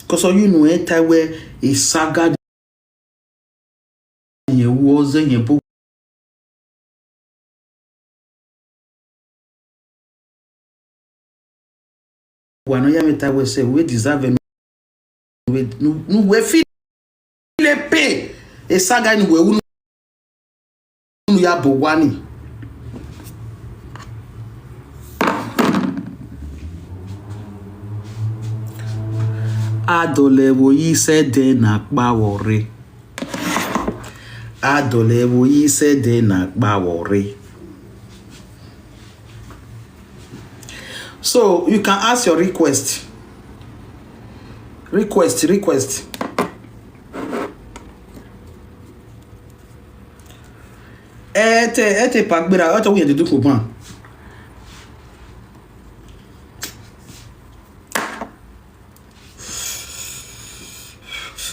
Because you know enter where a saga was in your book. One year meter we say we deserve we feel pay a saga in we ya bowani. Adolewo yi se de na kpawore. Adolewo yi se de na kpawore. So you can ask your request. Request. Ete pagbera, ete wo ye de ko ban.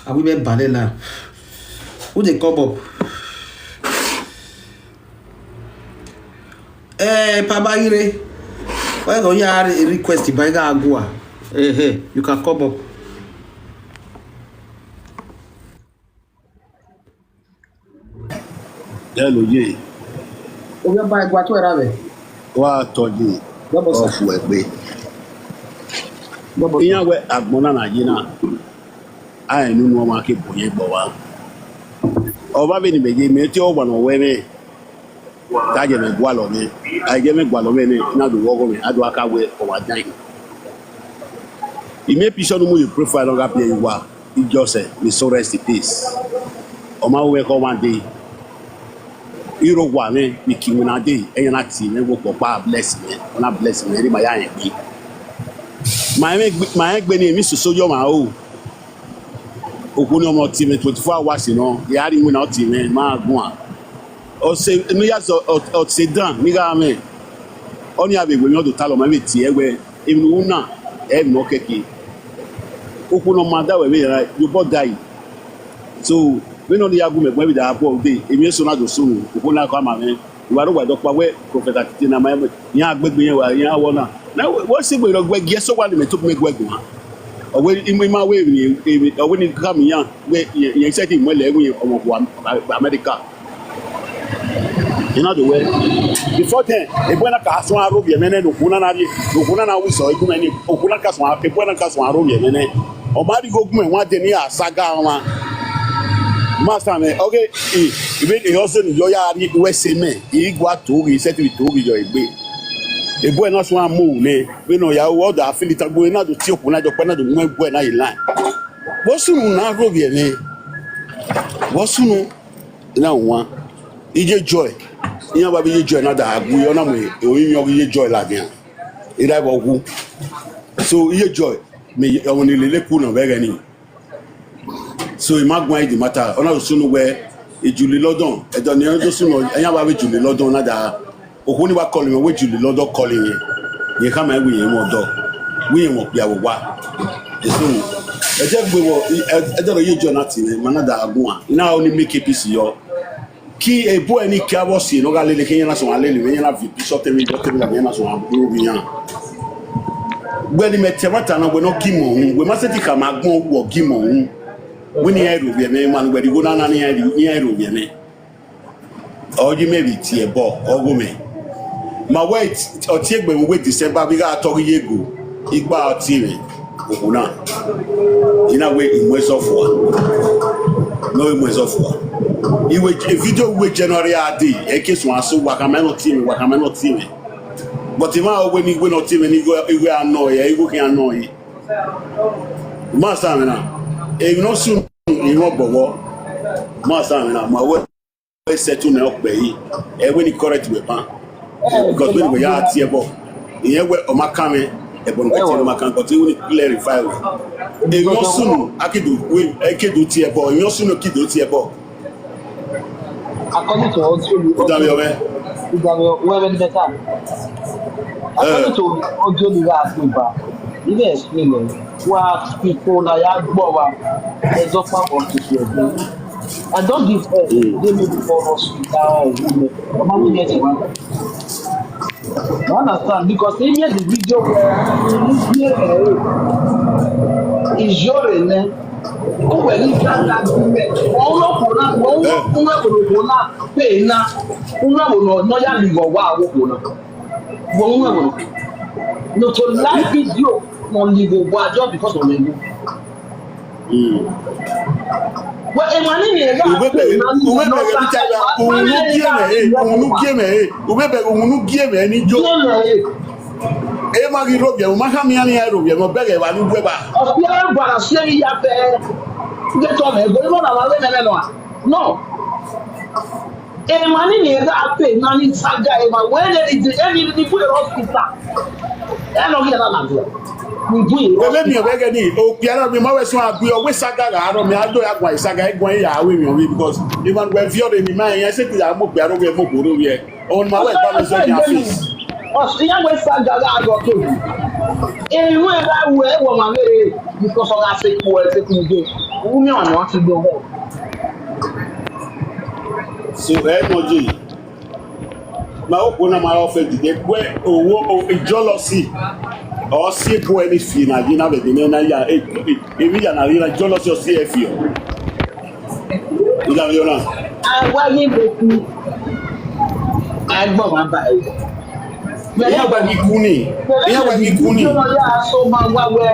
Awi be balela. Who dey come up? Pabayire. Why go ya request by ga agua? You can come up. Hello, ye. Oya ba agua to era be. Wa toji. Ofu egbe. Iya we agbona na yi na. Ai nu no ma ke boye gbo wa. Oba be ni beje me ti o gba no we me. Ta je me gwa lo me. Ai je me gwa lo me ni na do wo go me adu aka we o wa dan. I me picture no mu profile on Abieyuwa. It just say me so rest in peace. O ma we ko one day. Iro wa me mi ki wona dey eyan lati me wo popa bless me na bless me ri ma ya yen bi my egbe ni mi so yo ma o okuni omo ti me 24 hours no ya ri wona ti me ma gun a o se mi ya so o se dan mi ga me oni abegbe mi o do talo ma me ti ewe emi una e mi o keke okuni o ma da we you both die so we no ya gu me gbe bi da po dey emi so na do so okuni na ko ma me wa ro gba do pa we prophet ati na ma yan agbegbe yen wa yan awo na what say we lo gbe ge so wa me to me gbe gun o we imi ma we ni o we ni kam yan we yen se ti mo le gun omo ko America you know the way before then e buena ka so aro bi mene no kuna na wi so e kuma ni okuna ka so e buena ka so aro bi mene o ma di go gun e wa de ni asaga wa master me okay e also ni yo ya ri we se me e gwa to ri se ti to ri yo egbe e boy na so amu me we no ya wo da afilita gbo na do ti okuna jo pe na do mu boy na line bo sunu na ro bi ene bo sunu na won ije joy iyan ba bi joy na da agu yo na mo o yin yo ije joy la gan e dai bo gu so ije joy me o ni lele ku na be ga ni so imagine the matter ona sunu we ejuli lodon edo ni do sunu eyan ba we juli lodon na da okuni wa call me we juli lodon calling ye ka ma we yen mo do we yen mo pia wo wa so eje gbe wo edo ye jo na tin ma na da agun a na oni make peace yo ki ebo eni ka wo si no ga lele kenya na so alele we yen na vi so temi do temi na yen na so aburo bi yan gbe ni metemata na we no gimo hu we ma se ti ka ma gbon wo gimo hu when you hear of me man where you go down and hear of me or you maybe tie ball or go me my wait or take when we wait December we got talk yego igba tv okuna in a way in ways of one no in ways of one you wait a video with January ad e case one so wakameno team but if when you not team and you go annoy you go can annoy master now e no soon ni won bowo master na ma we settle na ope yi e we ni correct we pan because when we ya tie bo iyen we o maka me e bo nkan ti o maka but we ni clarify we e no soon akidu we e kedu tie bo e no soon kidu tie bo according to audio when the time according to audio the last number you dey explain what people na ya gbo wa e do pa on to share and don't give they may before hospital or ma we get one You understand? Because he made the video where is your name. Who will leave that agreement? All of pay now. No, ya leave or wow. No, to live video on leave or just because of the well, Emmanuel, you no. Emmanuel, you got pay money. Saga, when it is any put it hospital. I don't get that. Let me beg any. Oh, Piano, we must be always Saga. I don't know. I don't have my Saga going because even when you're in my I said, I'm not Piano, we have more here. On my way, balance on your face. Oh, see, I'm with Saga. I got to. Anyway, I will my way because of that sick boy, taking you. Who me on want to go home. So, emoji. My open my offer today. Where oh, jealousy. Or see boy any fee na you na be dey na ya e ya na na jealous your CF you know you know I want him to I gbọ́ ma ba e ya gba mi kuni ya so ma wa we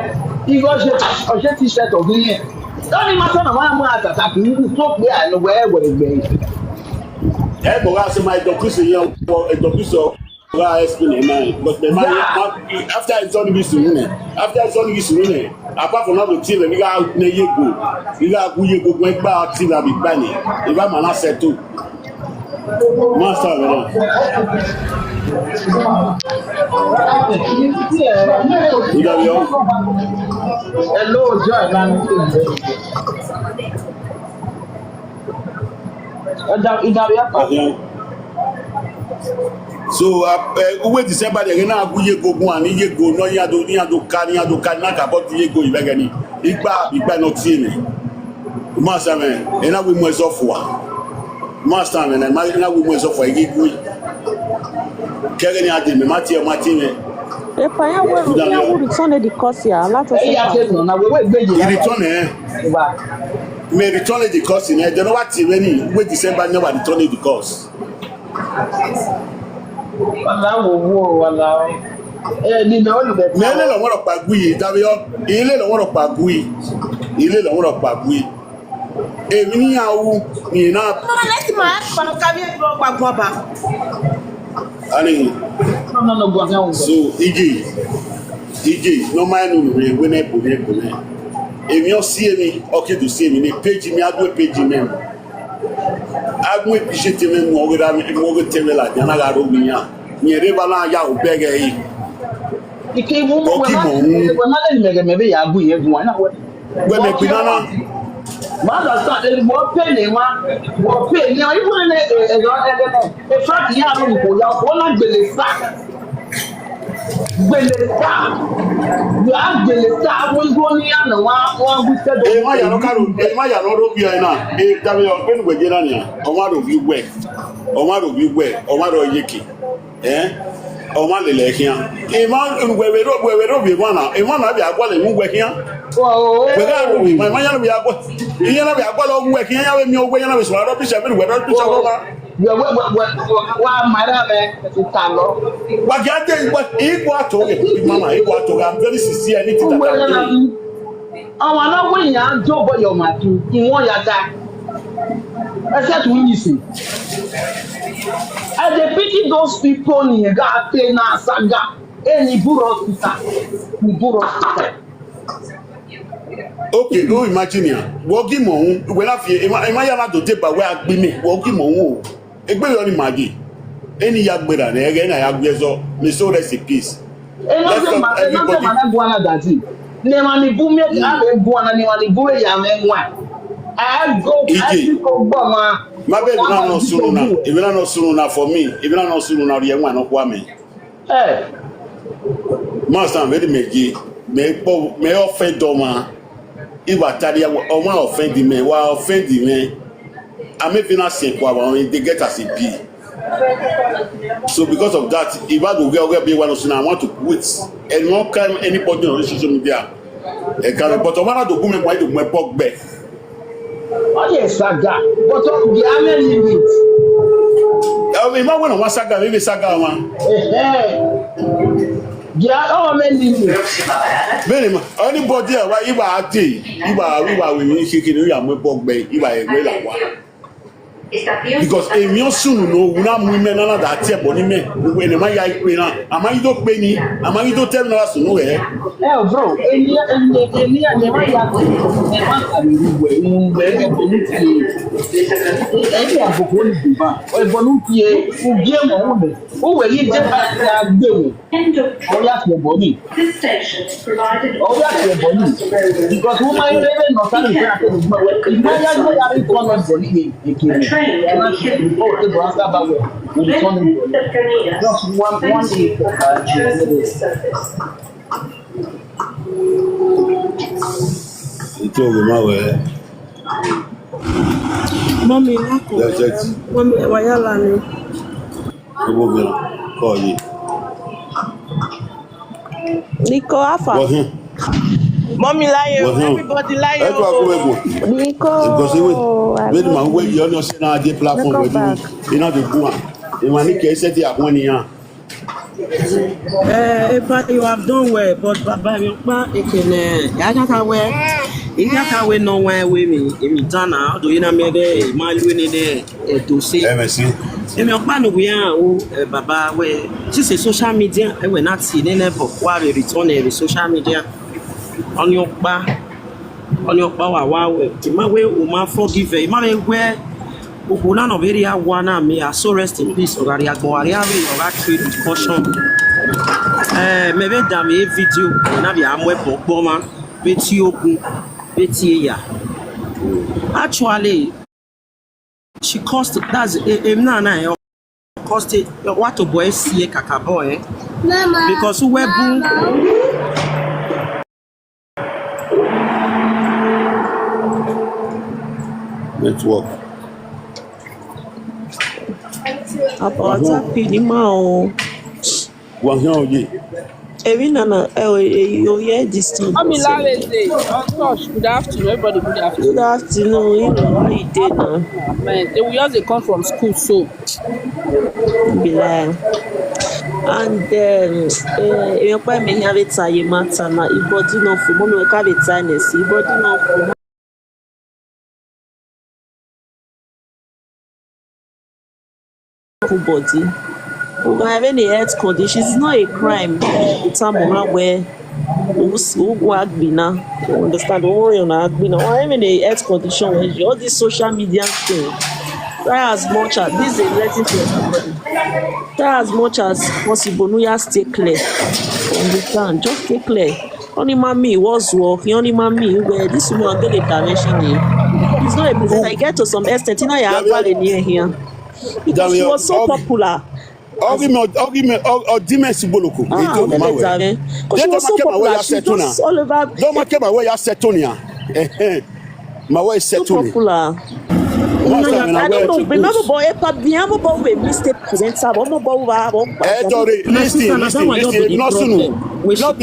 igo se t-shirt of ni don't matter na wa mu atata ki you so pe I know where gbe e bo ga se my doctor say yan for a doctor so I explain man, but the man after it's done this winning. Apart from the team, we got ne yego. We got go when ba team that be banning. If I'm not settle. Master hello, Joy. So we December de na aguye gogun ani yego no yado ka na ka bot yego ibegani igba no ti ni master me e na we mo so fo master me na we mo so fo yego kere ni ade me mati me e pa ya we return the course ya lato se na we gbeje return me return the course ni e don't know what we December never return the course. Wala ni na olu be mele lo won ro pagbu yi dabi o ile lo won ro pagbu yi èmi ni awu ni na no let ma pa no ka bi ro pagbu ba ani no go na so igi no mind no we na po ni èmi o si èmi o ke do si èmi ni page mi adu page mi agwe pije teme mo go teme la na ga ro mi ya ni ere bala ya o bege yi ike wo mo na le me be ya bu ye gun na we me pinana ma da start the wo pay ni even na e fact ya ro ko ya ko na gbele sa ya gbele sa wo go ni ana wa bu se do e ma ya no ro bi na e da me o pe nu gbeje na ni o ma ro bi we o ma ro yeke o ma le le kian e ma ngwe ro bi wa na e ma na bi agwa le ngwe kian we ga ro bi ma ya no bi agwa iye na bi agwa lo ngwe kian ya we mi ogwe ya na bi so ro bi se bi we ro bi so ro ba wa mara me ta lo wa ga de igwa to mama igwa to I'm very sincere anything that I do àwọn na we yan jo bo yo ma tu iwon ya ta except we listen I dey pity those people ni ga pay na saga any buro hospital okay go imagine ya wo gi mo hun we la fi e ma ya la do te ba we agbe mi wo gi mo hun o egbe yo ni magi eni ya gbera na ege na ya gbe so me so rest in peace everybody na buana dati ne ma ni bu me a be buana ni ma ni bu ya me nwa I go gbo ma be na no sunu na e be na no sunu na for me e be na no sunu na ye nwa no kwa me master me de meji me offend doma iwa tari o ma offend me wa offend me am even na se kwa ba they get as a be So because of that, if I go get be one of I want to quit. And not can anybody on social media. But I want to go make my pork back. Oh yes, saga. But the other limits. I mean, when I want saga, maybe saga one. Yeah, oh many limits. Many anybody why you are acting, you are we shaking you are my pork back, you are a real one. Because a million soon no una women na that tie boni me when am I pe na am I do pe ni am I do tell us no eh Bro any ne ma ya ko e ma ka mi we bonu tie e bonu di ba o bonu tie u gie mo hu o we yi je ba ya gbe wo o ya ti boni o ya ti boni because who my even no can be at the ma ya go ya ri ko boni ni e oh, the brass about just one it's over my way. Mommy, mommy, wayala ni. Call you. Nico Afa. Mommy lie, everybody lie. Nico. Because wait my way you know say na dey platform we do. You know the go am. You want to set it up one year. You have done well, but Baba, you can. I got away. You got away no way with me. In Ghana, do you know me there? My winning there to see. MSC. Emi okpa no we an Baba we. This is social media. We not see never. Why we return every social media. On your bar wa ma we o ma forgive ma me where oguna no very awana me are so rest in peace ogari agbowari ari oga trade with caution me be da me video na be amwe popo ma beti ogun beti eya actually she cost it that's na cost it what to boy see kaka boy because we bu network. About Pinimao. One here, Every nana, you hear this thing. I'm in Lawrence. Good afternoon, everybody. Good afternoon. Good afternoon. You know how you did now. Man, they will just come from school, so. Be like. And you probably may have it time matter now. If body not for mommy, we have it time. See, body not for body. We have any health conditions. It's not a crime. It's a moment where who work now. Understand? Don't worry on Agbina. Or having a health condition where all this social media thing. Try as much as this is a lesson to everybody. Try as much as possible. No, you stay clear. Understand? Just stay clear. Only mommy was working. Only mommy where this woman get a dimension here. It's not a present. I get to some extent. You know, you have value near here. Because she was so popular. Argument, dimens boloko. Because she was so popular. She just all over. Don't make my way as Sonia. My way is so popular. I don't know. Remember, boy, but we missed the presenter. Listen. Not listen. What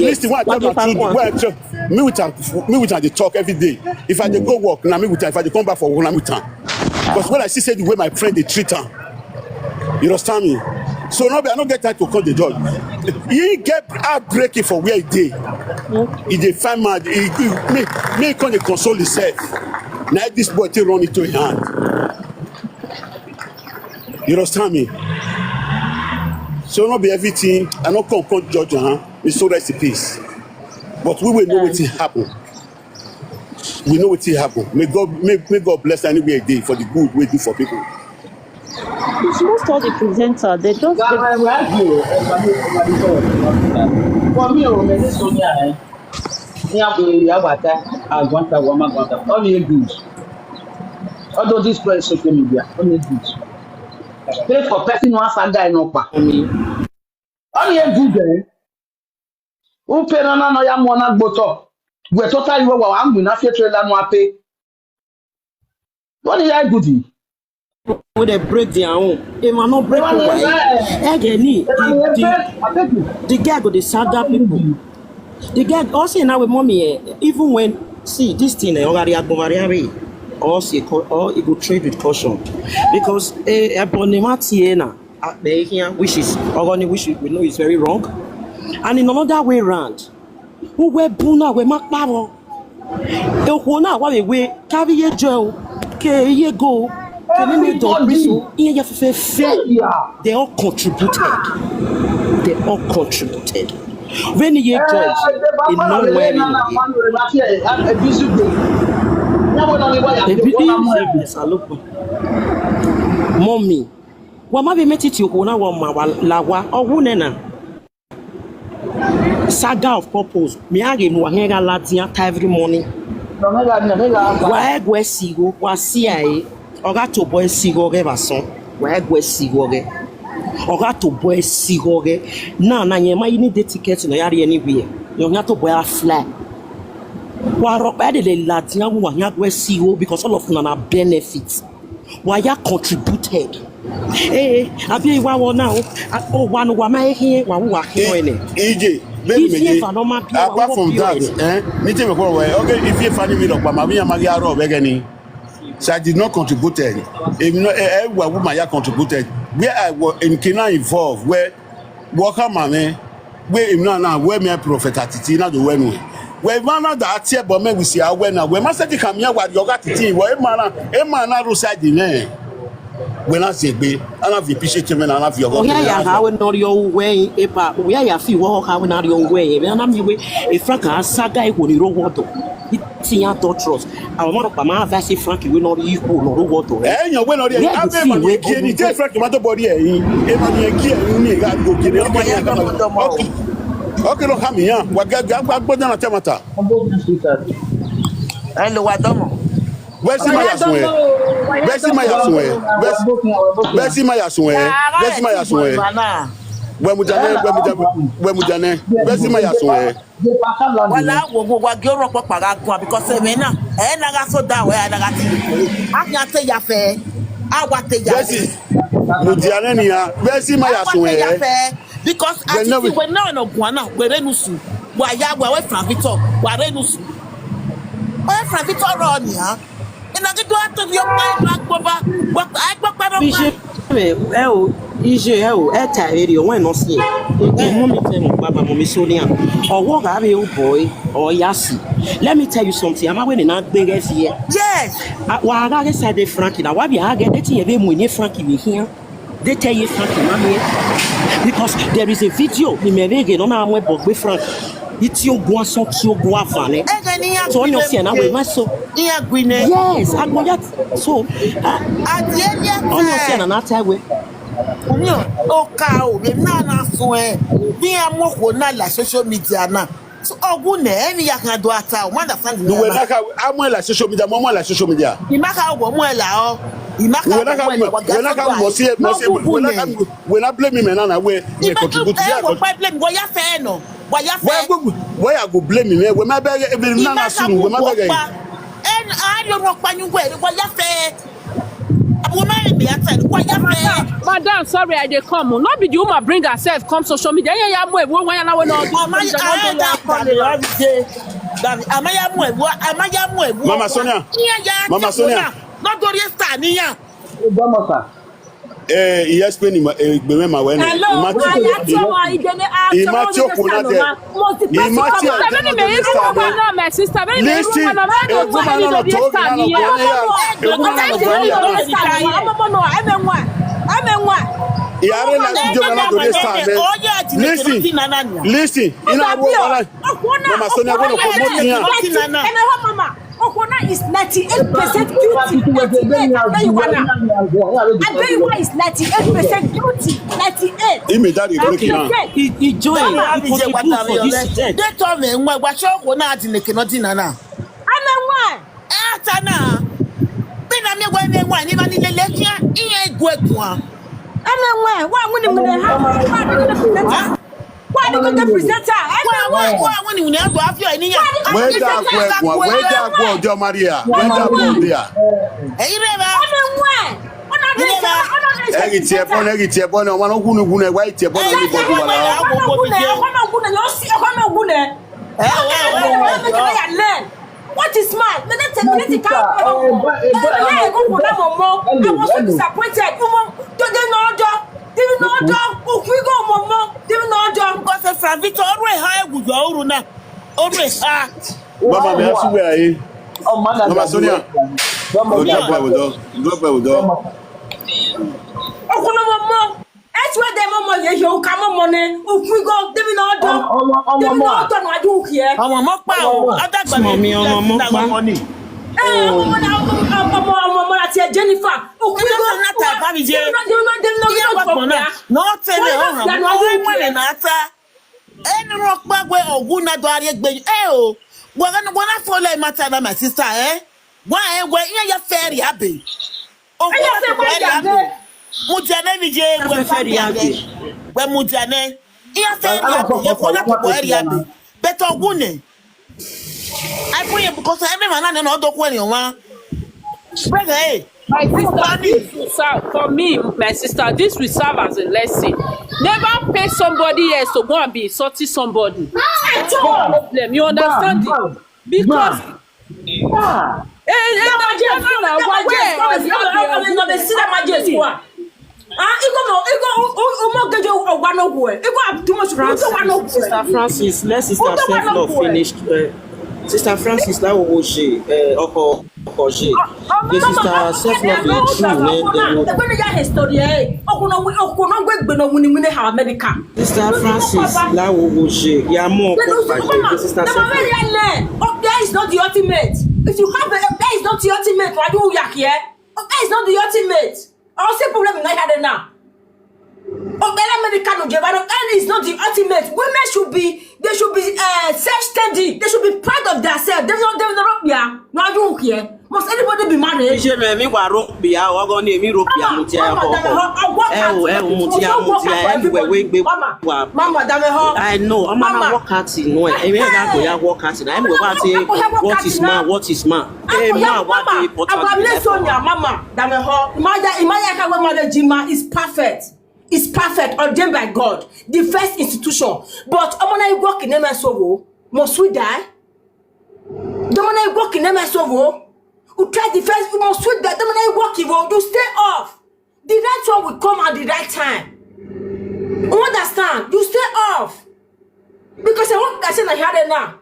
me with they talk every day. If I go work, now me with if I come back for work, I'm with her. Because when I see the way my friend they treat her, you understand me? So now I don't get time to call the judge. He get heartbreaking for where he did. He dey find mad. He come dey console himself. Now this boy take run into his hand. You understand me? So not be everything. I not come judge we so rest in peace. But we will know what will happen. We know what will happen. May God bless anywhere day for the good we do for people. It's most all the presenter. They just for me, Sonia, only good. Although this place social media, only good. Pay for person once a guy no pa. Only good. Who pay no ya mo na gboto. We total you wa am na fe trailer no pay. Only ya good. when they break their own, they might not break away. Again, the guy got the saga people. The guy also now with mommy, even when see this thing, or it go trade with caution because which is which we know is very wrong, and in another way round, who were buna we mak paro. Now what we carry ye Joe, ye go. They all contributed. When you judge in nowhere mommy, what might be met it you na lawa or wunena saga of purpose. Me again, Wahega Latina every morning. Why go see go was CIA? Oga to boy sigoge bason wa egwe sigoge oga to boy sigoge na nyema you need the ticket no yare anywhere you nya to boy a fly wa ropa de latin wa nya gwe sigo because all of na benefits wa ya contributed Abieyuwa wo now one wa ma here wa here ene EJ apart from that me tell me okay if you find me lokpa ma bi amagi aro begeni. So I did not contribute. If no, woman contributed. Where I was in Kenya involved, where worker man, where him now where me prophet atiti na do when we. Where man that here, but me we see how when we must say come here what you got atiti. Where man na roadside in when I say be, I have the appreciate me and I have your. Oh yeah, how not your way, epa. We are feel walk how not your way. And I'm the way. If Frank saga I go the wrong water. It's your trust. I want to my verse Frankie will not equal no water. Eh, you will not. I'm never getting it. Frankie, my body. Okay, look, come here. What got done temata? Hello, what domo? Where's my asway? When we done, where's my asway? Well, I will go your rock because I mean, and I got so down where I got I can't say your fair. I want to where's my asway? Because I know we're not no guana, we're Renusu. Why, ya were from Victor, why Renusu? Where from Victor on ya? And I get to out of your mind back over what I got better. When not see mommy Sonia or walk boy or Yasi. Let me tell you something. I'm away in that big here. Yes. While I said Frankie, now why be I get it here? Frankie here. They tell you Frankie, mommy, because there is a video in Merege on our web with Frank. It's your guason, your guafane. So on your scene, I will muscle. Yes, I go that. So, on your scene, and I'll tell you. Oh, cow, the Nana swear. We are more not like social media now. So, oh, good, any can do at all. One of them, I'm well like social media, more like social media. You make out one more loud. You make out when I blame him and I will contribute. Why you fair no? Why you why I go blame him? When my bag, Nana soon, when my bag. And I don't know when you wear. Why you fair? Madam, sorry, I dey come. Not be the woman bring herself come social media. Mama Sonia. Mama Sonia. Not go to Stania. Yes, penny, my when listen. Mama Sonia, Okona is 98% guilty. Abieyuwa is 98% guilty. 98. Immediately breaking down. He joined. They told me what show go na di nekeno di nana. Amenwa. Atana. Bina me when me wan even ni lekia iye gwetua. Amenwa. Wa muni mune ha. Why do you present her? Why when you have to have your idea? Where that go, Maria? Where that go there? Hey, Reba. Ona Egi tie bon o wan ogun e why tie bon ni body wala. What is mine? I was so disappointed. Mama me asu we aye. Mama Sonia. Drop with dog. That's where the mama you come on money. We go David Order. No I do here. Mama Jennifer. My sister, eh? Why you fairy happy? Mujane nije we fairy happy. We mujane. You fairy happy. Better ogune. I put you because every man not do one. Brother, hey. My sister, this will serve for me, my sister. This will serve as a lesson. Never pay somebody else to go and be insulting somebody. Problem, you understand it? Because Sister Francis, let Sister Self-Love finish. Sister Francis, that was she. This Sister Self-Love is true. Sister Francis, that was she. Yeah, more. Sister Self-Love. That is not the ultimate. If you have that is not the ultimate. Why do you here? That is not the ultimate. I'll say problem I had now. That is not the ultimate. Women should be self-steady. They should be proud of themselves. They're not yeah. No, I don't care. Must anybody be married? Mama, I know. I'm gonna work at it. No, I'm gonna work at it. I'm gonna say what is man? What is man? Sonia, Mama, Mother Jima is perfect. It's perfect, ordained by God. The first institution. But when I work in MSOVO, must we die? The when I work in MSOVO, who try the first, we must we die. The when I work in you stay off. The right one will come at the right time. You understand? You stay off. Because I want to say I had it now.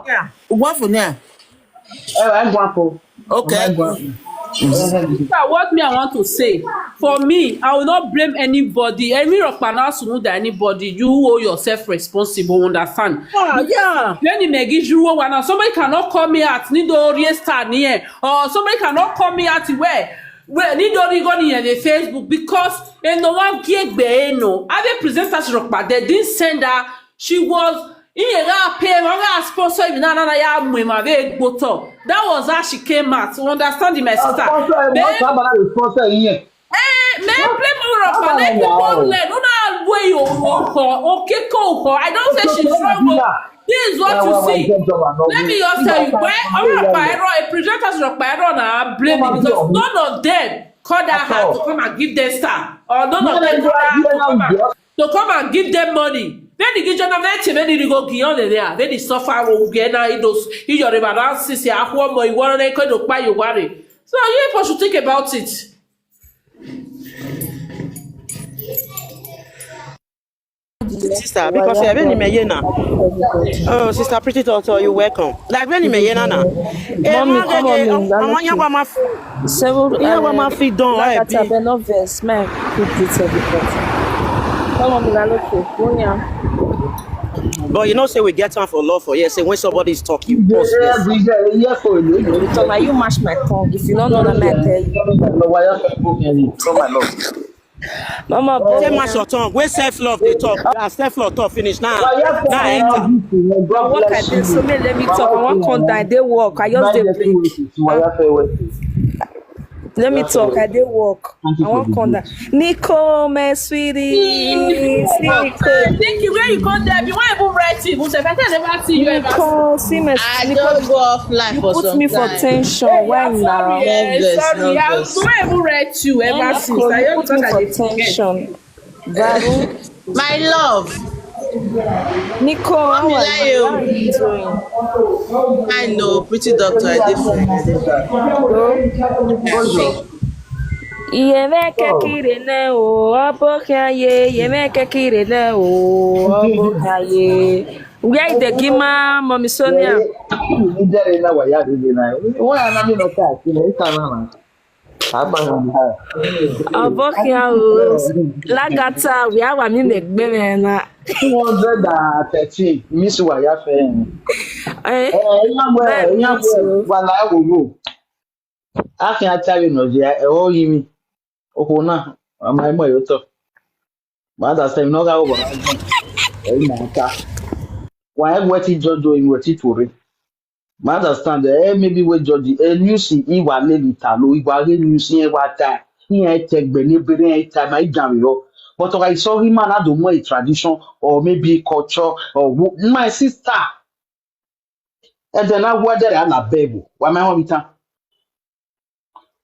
Yeah. What for now? Okay. What me I want to say, for me, I will not blame anybody. Every rockpanas know that anybody, you owe yourself responsible. Understand? Yeah. Then you may give you one. Somebody cannot call me at Nido Star near, or somebody cannot call me at where Nido go near the Facebook because no one get no. Other presenters rockpa they didn't send her. She was. That was how she came out. You understand my sister? I don't say she's wrong. This is what you see. Let me just tell you, why a presenters blaming because none of them called her to come and give them star, or none of them called her to come and give them money. Then the kitchen of that then you go beyond there. Then the suffer will get now those your rebalances here. More you want to kind of buy your worry. So you should think about it. Sister, because you're very meyena. Oh, Sister Pretty Daughter, you're welcome. Like very meyena now. Mommy, come on, several but you know, say we get time for love for yes. Say when somebody is talking, pause. Are you mash my tongue? If you don't know that, I tell you. Mama, say mash your tongue. When self-love they talk, self-love talk finish now. Now what I do? So let me talk. I want contact. They work. I just they blink. Let me talk. I did walk. I won't come down. Nico, my sweetie. See Nico. Thank you. Where you come there? You want to write it? I can never see you ever. Nico, see my I don't go off life for put some me for time. tension. Why now? Sorry, I don't ever write you ever since. Nico, I you don't put me talk for at the tension. Baru. My love, Nico, how are you doing? I know, pretty doctor, I different. Yemeke kirene o abokaye yemeke kirene o abokaye. Where is the gima, Mommy Sonia? Abokia o lagata we have am megbe na 213 miss wa ya fe wala wo akin atari no je e o yimi oko na ama mo yo to ma da se no ga wo ba e na ta wa e weti jojo in weti tore ma understand maybe we judge news iwa le lita lo iwa re news yen wa ta yen tegbe ni bere yen ta ma ijan yo but I saw him man do more a tradition or maybe culture or my sister and then I whether I na bebo wa ma ho bitan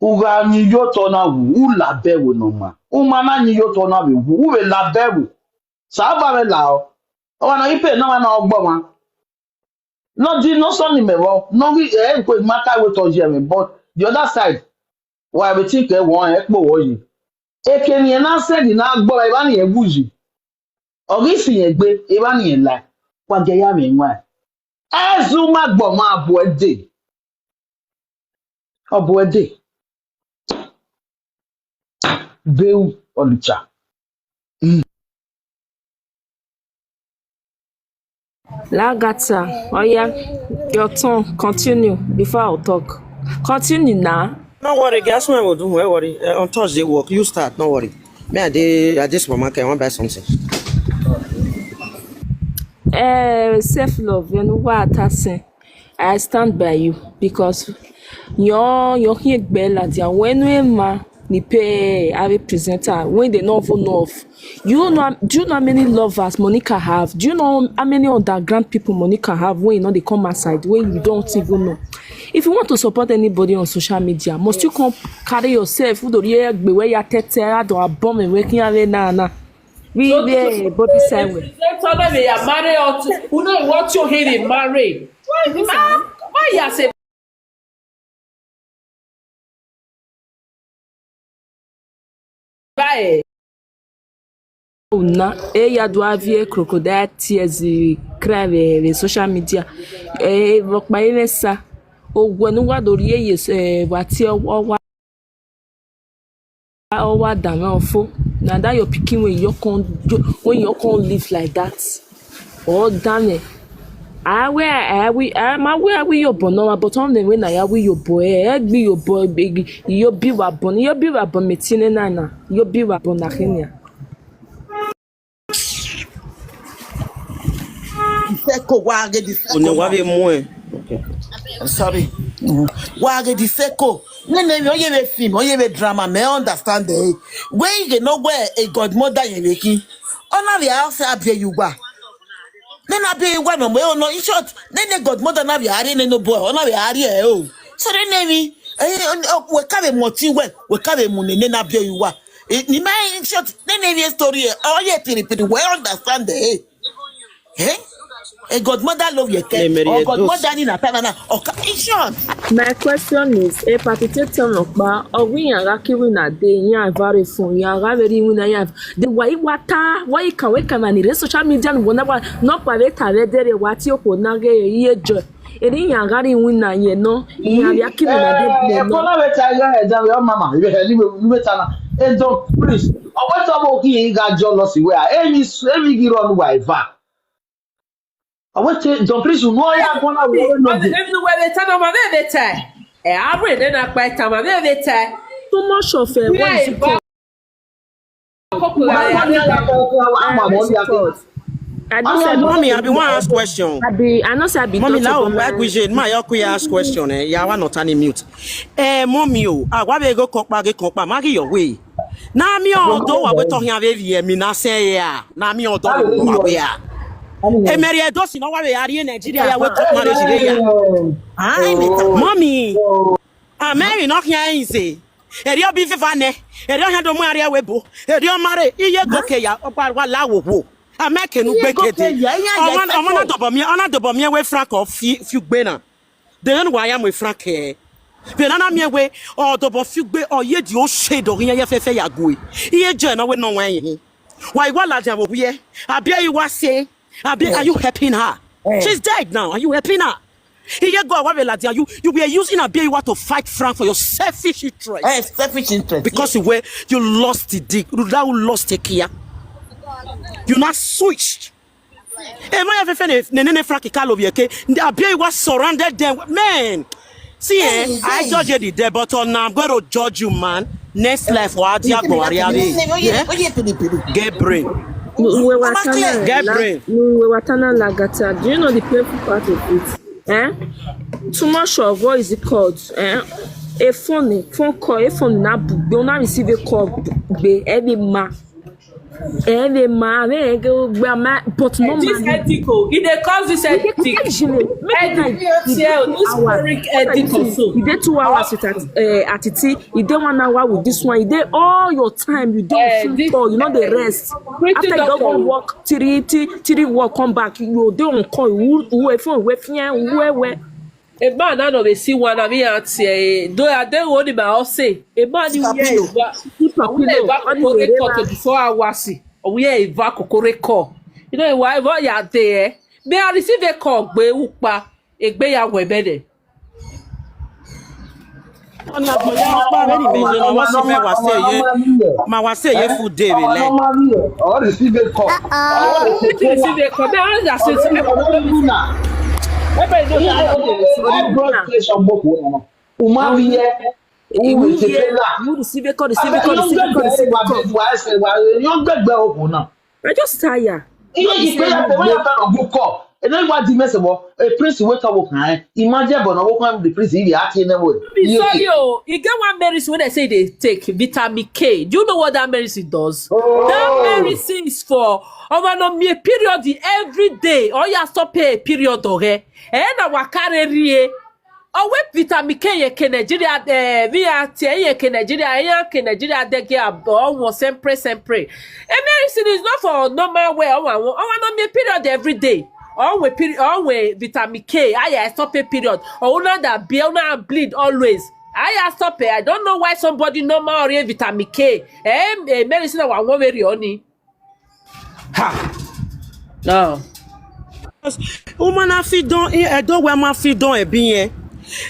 uga ni yo to na wu la bebo no ma u ma na ni yo to na we wu we la bebo sa ba me la o na ipe na na ogbo ma no di no so ni mewo no we ko matter we to je me but the other side why we think won e po wo yi ekeni na said na gbo e ba ni eguji ogi fi yen gbe e ba ni en la kwa je ya me nwa ezu ma gbo ma bo ede obo ede beu olucha Lagata, oh yeah, your turn. Continue before I'll talk. Continue now. No worry, guys. What I will do, don't worry. On Thursday work, you start. No worry. Me, I this supermarket. I want to buy something. Self love. You know what I say. I stand by you because you're here bella dia when we ma ni pay a presenter when they not even know of. Do you know how many lovers Monica have? Do you know how many underground people Monica have when you know they come outside when you don't even know? If you want to support anybody on social media, must you come carry yourself where you are do a bomb and waking up na we body side way. Tell them they are married or who know what you hate in married. Why you say bye? Na ya do avie crocodile tears crave les social media vok pa inesa ogwenu wa dori eye wa ti o wa dan ofo na that your pikin when you can live like that or dane we your bono but on the when I we your boy be your boy big you be wa bon metine na you be wa bon akenya. Seko wage di seko. On va moins. I'm sorry. Wage di seko. Nene yo ye film, yo ye drama, me understand the when you know where a godmother ye making. Ona we house Abieyuwa. Then Abieyuwa no me no in short. Nene godmother na we ari no boy. Ona we ari o. So then we carry moti we carry munene na Abieyuwa. Ni my in short. Nene we story. Oh ye repeat. We understand the eh? A godmother love your cat or godmother in a panana or in short. My question is a particular okpa or we are lucky na day ya very phone ya very when I have the why water why can we come and social media whenever not private there what you could not get ye joy. Eri ya gari wina ye no ya kibi na dey no na we tell you that your mama you better na e don please o what about ki ga jealous we any give on wife I want to don't please you know ya gonna we no dey everywhere they tell them they tell I read then I quite time they tell too much of what is it called? I don't say Mommy, I be one ask question. I know say I be Mommy, daughter, now but back with you. My yoku ask question. Ya wa not any mute. Mommy, wa be go kokpa, magi your way. Na mi odo wa we talking ave mi na say ya. Na mi odo wa we ya. Mary Edo si no wa we are in Nigeria ya we court marriage ya. Mommy. Mary no here say. Erio bi fefa ne. Erio han do mu area webo. Erio mare iye goke ya opa wa lawo wo. Ameke nu gbekete. Omona dobo mi we frank of few gbe na. Den wa am we frank eh. Be na mi we o dobo few gbe o ye di o shade o yen ye fefe ya go. Iye je na we no wan yin. Why wa la jan wo ye? Abieyuwa say, are you helping her? She's dead now. Are you helping her? Here go away like you were using Abieyuwa to fight Frank for your selfish interest. Selfish interest. Because you lost the dick. You lost the kia. You not switched. Hey, my friend, Frank Abieyuwa surrounded them. Man, see, I judge you there, but now I'm going to judge you, man. Next life, what you go get brain. Get brain. Lagata. Do you know the painful part of it? Too much of what is it called? A phone call, a phone na do not receive a call be every man. Every man, but no this man. ethical. If they cause this ethical, You did 2 hours with attitude. You did 1 hour with this one. You did all your time. You don't call. You know the rest. After you go work, three work, come back. You don't call. Who phone? Where? a man now no dey see one na me at though I dey only my house say a man you hear kokore call 24 hours or we hear eva kokore call you know why you are there may I receive a call gbe upa egbeyawo ebede Ona boya pa be ni beje na wa se me wa se ye ma wa se ye food day we like or receive a call receive a call be I just say I just tired. And then what the mess about a prince wake up imagine but no the prince in the action sorry, you get one medicine when they say they take vitamin K. Do you know what that medicine does? That medicine is for me period every day. Or you stop a period okay? And our carry we vitamin K ye ke Nigeria via ye ke Nigeria de get almost sempre. A medicine is not for normal way. Oh, me period every day. Always vitamin K. I stop a period. Or that bleed always. I stop it. I don't know why somebody normal or vitamin K. Medicine I want very only. Ha. No. Woman I feed don I don't wear my feed don e bien.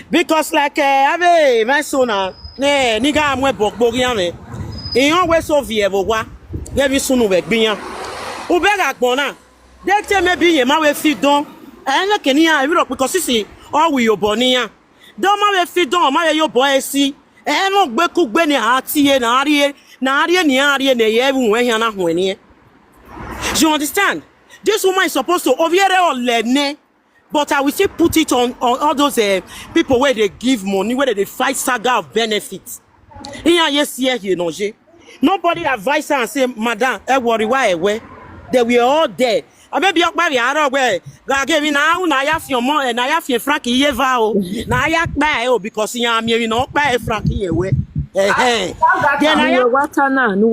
Because like ave my son ne niga amwe bogbori ame. E yon we so vie bo wa. Ge bi sunu we gbiyan. O be ga gbon na. They tell me be ma we feed don. I look Kenya we because see all we your boniya. Don't ma we feed don ma we your boy si. Mo gbe ku gbe ni ati e na arie ne ye wu we na ho ni. You understand? This woman is supposed to oviere or lene. But I will still put it on all those people where they give money, where they fight saga of benefits. Nobody advise her and say, Madam, worry why away. They were all there. I may be up by the other way. I gave me now, I have your mom and I have your Frankie Yeva. Now I have by because you are me not by Frankie away. Then I am Watana, no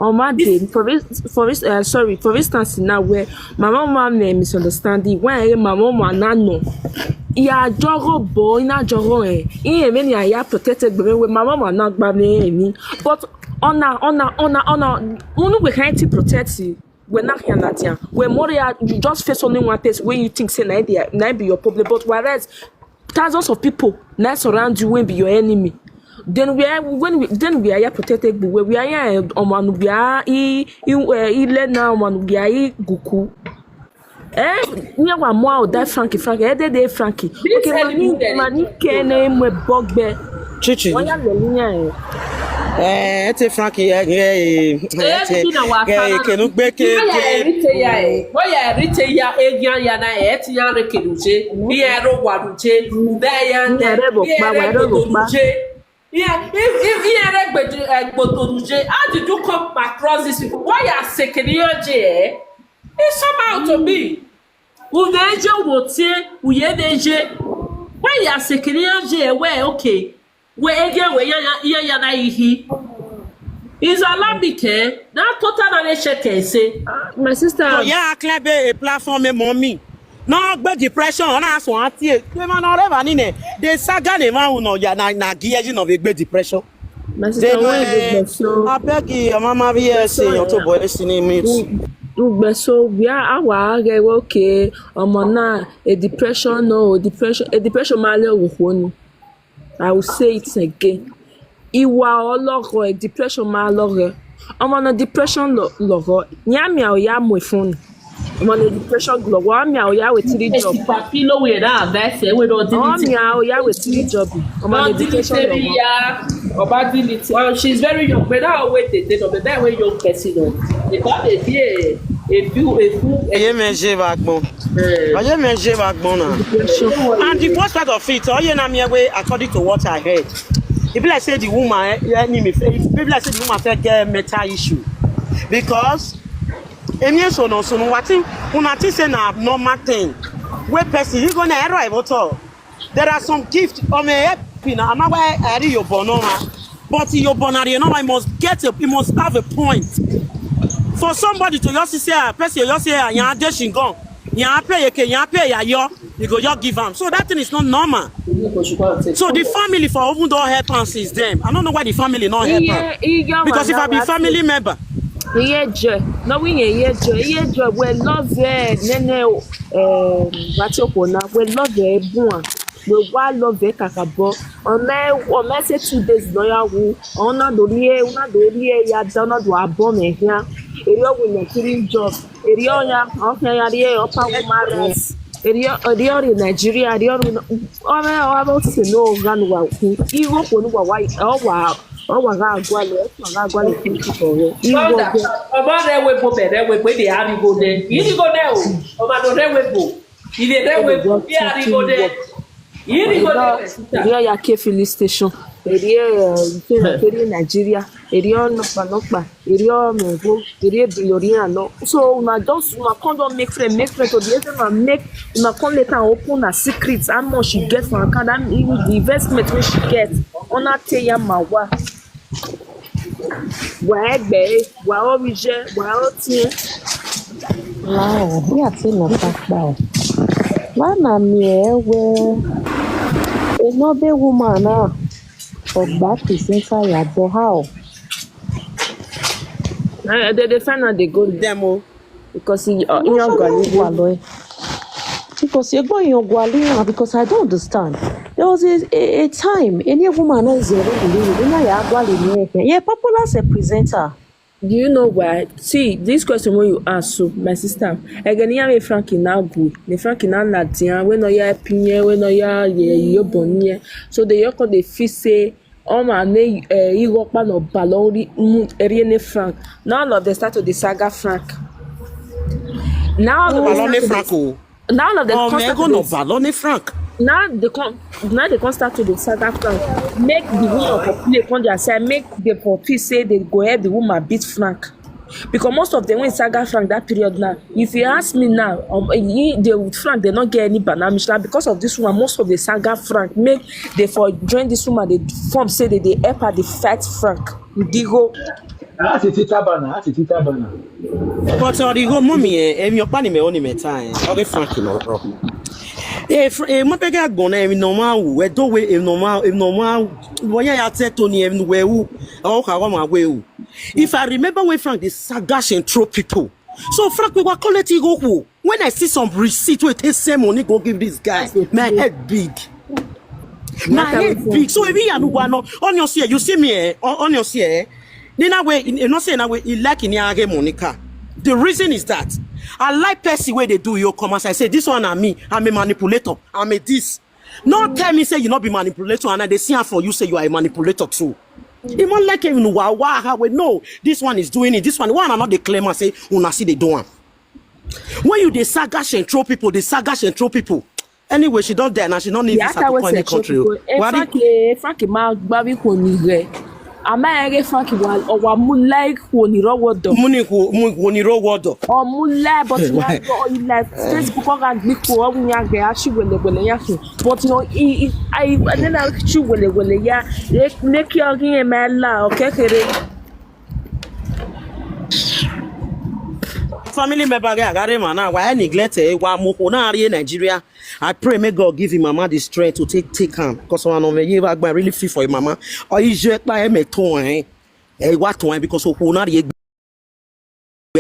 on my day, for instance, now where my mama misunderstanding why my mama no. Ya jogo boy na jogo many are protected with my mama not by me. But on we can't protect you. We're not here that year. When more you just face only one place where you think say na be your problem. But whereas thousands of people now surround you won't be your enemy. Then we are here protected. We are here on we are now we are guku. Me wa mo that Frankie. Dey Frankie. Okay, money can name we bugbear. Chichi. Ete Frankie kenu gbeke Boya rite ya egian ya na eti ya rekeduje ya ro waduje da ya how did you come across these people? Why are secondary? It's somehow to me. Uneje wotie uyeneje. Why are secondary? Where okay? Where again? Where ya na ihi? Is Alambike now total knowledge say My sister. Oh yeah, club a platform mommy. No, but depression on us one tie. We man already nine. The saga ne man no ya na gear of a big depression. My sister, I beg you, mama be say your to boy listening me. So we are our okay. Na a depression no depression male wo. I will say it again. Ìwà ọlọ́rọ̀ depression máa lọ́rọ̀ ọmọ na depression lọ́rọ̀ nyàmì àwòyá mọ̀ fún ọmọ na depression lọ́rọ̀ àmì àwòyá wẹ̀ three job papi lo we na advice we do àmì àwòyá wẹ̀ three job ọmọ na depression lọ́rọ̀ ọba delete she's very young but now wait no but that way young person no because they dey Aye menje bagbon. Aye menje bagbon na. And the worst part of it, all you na me way according to what I heard. If I say the woman, people like say the woman first get mental issue because so what una think say na abnormal thing. Where person you gonna arrive at all? There are some gifts on me happy now. I'm not why I read your bonoma, but your bonari, you know, I must have a point for somebody to just say a person just say ya dashing gone. Ya pay ya you go just give them. So that thing is not normal. So the family for even don't help and sees them. I don't know why the family not help them. Because if I be family member. We love it. We love it kakabo. On say 2 days lawyer who ona doriye ya dona do abom ehia. Eri owo na killing job. Eri oya okay ya ri opa womaras. Eri Nigeria eri about to know gan wa ku. Iwo ko nu wa why wa ga agwale people for you. Oba re we bo bere we pe dey ari go there. You go there o. Oba do re we bo. Ile re we bo dey ari go there. Area Yake filling station, area Nigeria, area Nokpa, area Mevo, area Biloria. No, so una can't make friend to the end make una can't let her open her secrets. How much she get from her card, the investment which she get. Ona teya mawa. Wa origin, wa otie. Wow, we are saying no fact now. Why me another woman now of back is inside your but how? They find out they go demo because in your Gwali. Because you're going your Gwali because I don't understand. There was a time any woman is popular as a presenter. Do you know why? See, this question when you ask, so my sister, again, you have Frankie now good. The Frankie now Latin, when you are opinion, when you are your bonnier. So the yoko the fish say, oh man, you walk man of ballon, Ariane Frank. Now, love they start to the saga Frank. Now, Ballon Franco. Now, love the Ballon Frank. Now they can start to the saga Frank. Make the woman popular on their side. Make the poppy say they go ahead the woman beat Frank. Because most of them when saga Frank that period now. If you ask me now, they with Frank they not get any banana because of this woman. Most of the saga Frank make they for join this woman they form say that they help her the fight Frank. Digo. That's a tita banner. But the go mommy your pani me only me time. Okay Frank no problem. Mo pega gona e normal we do we e normal when ya tell Tony e we o ka wa we o. If I remember when Frank the sagash and throw people. So Frank we were collect go when I see some receipt we take same money go give this guy. My head big. So if you no on your see you see me on your see Nina way not say na way you like in your Monica. The reason is that I like person where they do your commerce. I say this one and me, I'm a manipulator. I'm a this. Not tell me say you not be manipulator and they see her for you say you are a manipulator too. Even like him, how we know this one is doing it. This one are not the claim and say, una see they do am. When you the sagash and throw people, Anyway, she don't die now. She don't need visa to come in the country. Frankie ma gbabi ko ni re. Ama ere Frankie wa mu like ko ni rowodo. Muni ko rowodo. O mu like but you like Facebook ko ga gbi ko o nya gbe a shi wele ya so. But no I then I shi wele ya make your kin e ma la o kekere. Family member why neglect Nigeria. I pray may God give him mama the strength to take him. Because I really feel for him mama. Or is je pa me ton what ton because where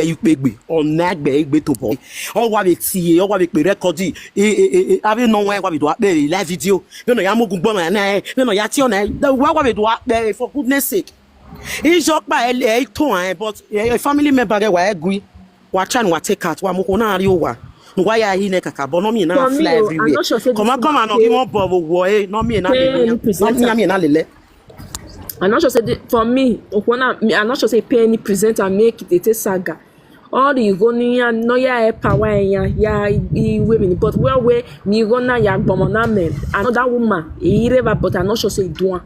you big on nag big to boy. All what we see, all what we record. I no where what we do live video. You know yamu gugbo na you know yati on what we do for goodness sake. Is je pa ton but a family member why agree. Watch and take out one more na why are he neka bono me na fly everywhere. Come on no give more bobo boy no me na lele. I'm not sure say for me I'm not sure say pay any presenter make it saga. All the Ugonian no ya power ya women but where me gonna ya bomona men another woman but I'm not sure say do.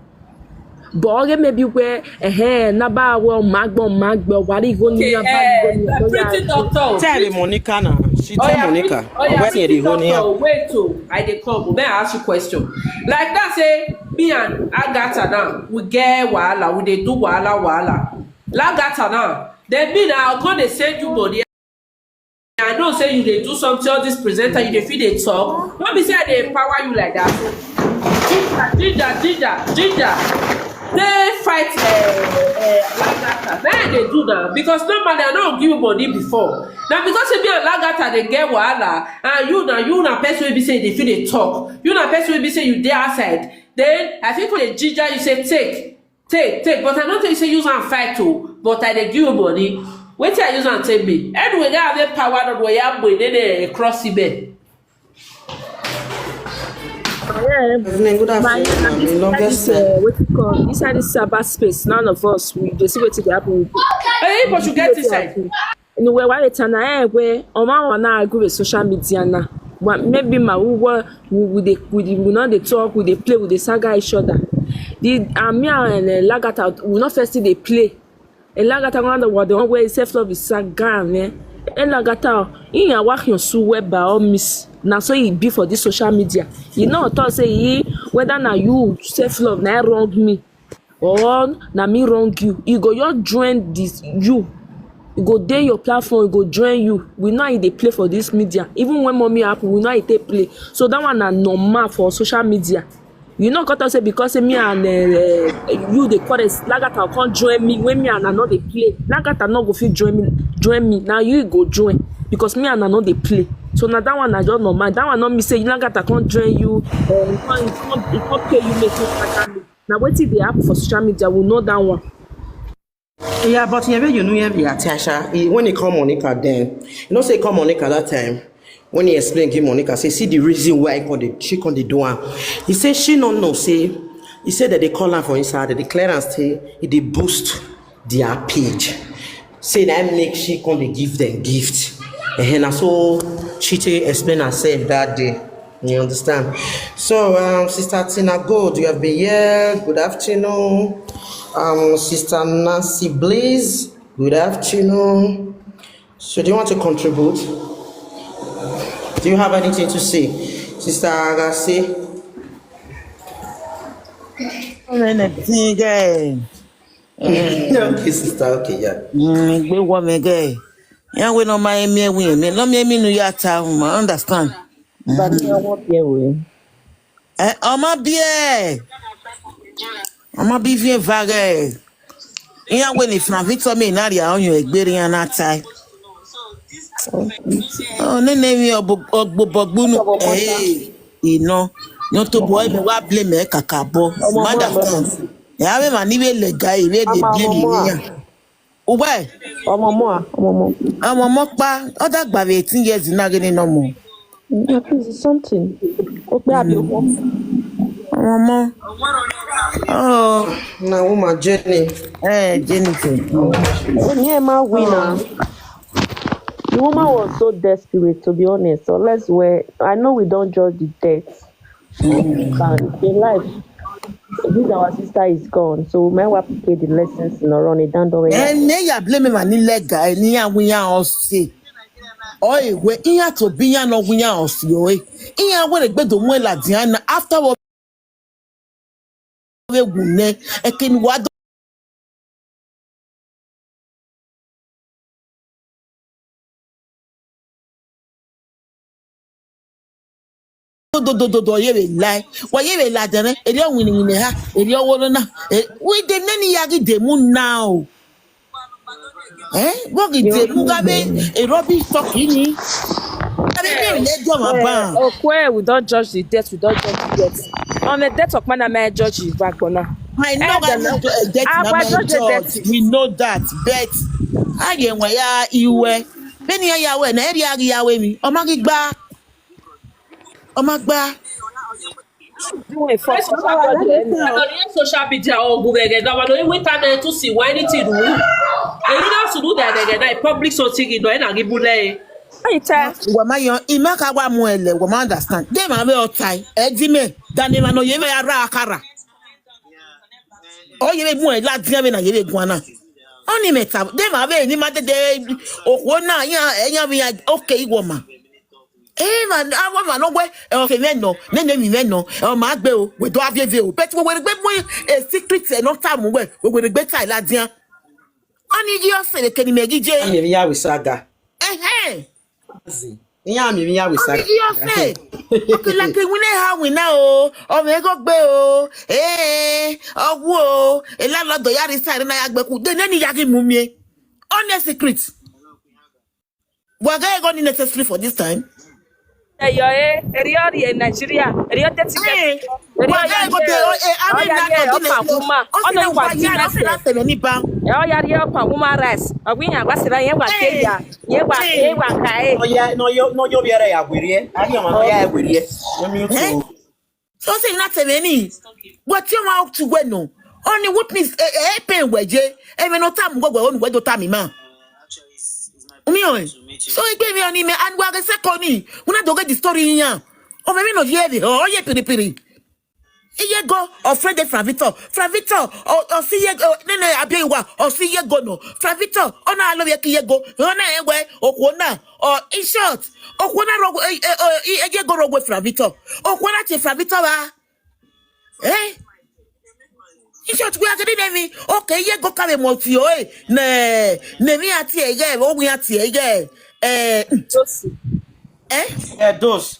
But maybe where naba well magbo what you going to pretty doctor tell Monica now she tell Monica wait to I dey come then I ask you question like that say me and Agatha now we get wahala we dey do wahala Lagata now then me now come dey send you money I know say you dey do something all this presenter you dey feel dey talk no be say I dey empower you like that ginger they fight Lagata. Then they do that because normally I don't give you money before. Now because if you and Lagata they get wahala and you na person will be say they feel they talk. You na person will be say you there outside. Then I think for the ginger you say take. But I don't think you say use and fight too. But I they give you money. Wait till I use and take me. Anyway, they have the power of way up with they cross the bed. Good afternoon. Inside this cyber space, none of us we see what to happen. Hey, but you get inside. Anyway, why it's an where Oma agree with social media now. Maybe my we not they talk, we they play, with they saga each other. The Amia and Lagata will not first they play. And Lagata wonder what the one way self love is saga, and Lagata in your work your sue web by all miss. Now so he be for this social media. You know thought say whether na you self love na wrong me or na me wrong you. You go just join this you go dey your platform, you go join you. We know how they play for this media. Even when mommy happen, we know how they play. So that one na normal for social media. You know got to say because say me and you the chorus Lagata can't join me when me and I know they play. Lagata not go fit join me. Now you go join because me and I know they play. So now that one I don't know man. That one not me say Lagata can't join you. It can't pay you make it. Now what if they happen for social media? We know that one. Yeah, but you know Tasha. When he call Monica then, you know say call Monica that time. When he explained to Monica, say see the reason why she can't do it. He said she don't know. Say he said that they call her for inside. The clearance say they boost their page. Say that make she can't give them gift. And so she explained herself that day. You understand? So Sister Tina Gold, you have been here. Good afternoon. Sister Nancy Blaze, good afternoon. So do you want to contribute? Do you have anything to say? Sister Agassi? Okay, sister, okay, yeah. Good woman, guy. Yeah, we no my me win. No me no yata, I understand. But you won't be away. Oma be bien vague. Yeah, when if na Victor me na dia on you egberian na tai. Oh, nene mi ogbogbunu you know no to boy me wa blame me kakabo madam ya we ma ni we le guy we dey blame me yan o why omo pa o da gba 18 years na gini no mo please something o pe Abieyuwa omo Oh, Na woman Jenny. Jenny. Yeah, my winner. The woman was so desperate, to be honest. So I know we don't judge the death. And in life, this our sister is gone. So we might want to the lessons in our running down the way. And they are blaming my leg guy, near we are all say. Oh, we here to be no we are all see. Oh, here when a bed of Muela Diana after what we would a king what do ye lie. Why ye lie, then? A young winning in the ha, a young woman. We the nanny yagi de moon now. What is the Mugabe a rubbish talking? Okay, we don't judge the death, we don't judge the death. On the death of man, I may judge you back on now. I know I'm not a death, we know that, but I get why you were. Penny Yawe, and Eddie Yawe, Omagba. Social media or go again. Now, when we turn to see why anything do. And you have to do that again. Public something in the end, give you Wamayo, Imakawa Muele, Wama understand. They may be all tie, Edime, Danimano, Yeve Arakara. Oh, you may like Diamina, Yeve Guana. Only make up, they may be any matter day, or one night, yeah, okay, woman. Man, I want no way, or Femeno, Nenemo, or Magbeo, with Dwavio, but we will get a secret and not time away, we will get Ladia. Only you say, can you make it? Yeah, we saga. Yeah, we saga. You say, okay, like we know how we know, or we go beo, whoa, a lot of the yard side and I go, then any yagi mummy. On the secret. We're going to necessary for this time. Nigeria, so say not many. What you out to when no? Only witness a pen wedge, and no time go on where do time man. So he gave me an email and we're the second. When I don't get the story in here, or maybe not hear it, or ye piri. Here go, or Fred Fravito, or see ye go, Nene Abieyuwa, or see ye go no, Fravito, or na love ye go, Rona Ewe, or Kona, or in short, or Kona ye go rogue with Fravito, or Kona te Fravito, in short, we are getting me. Okay, ye go carry multi, ne me at ye, or we at ye, Those.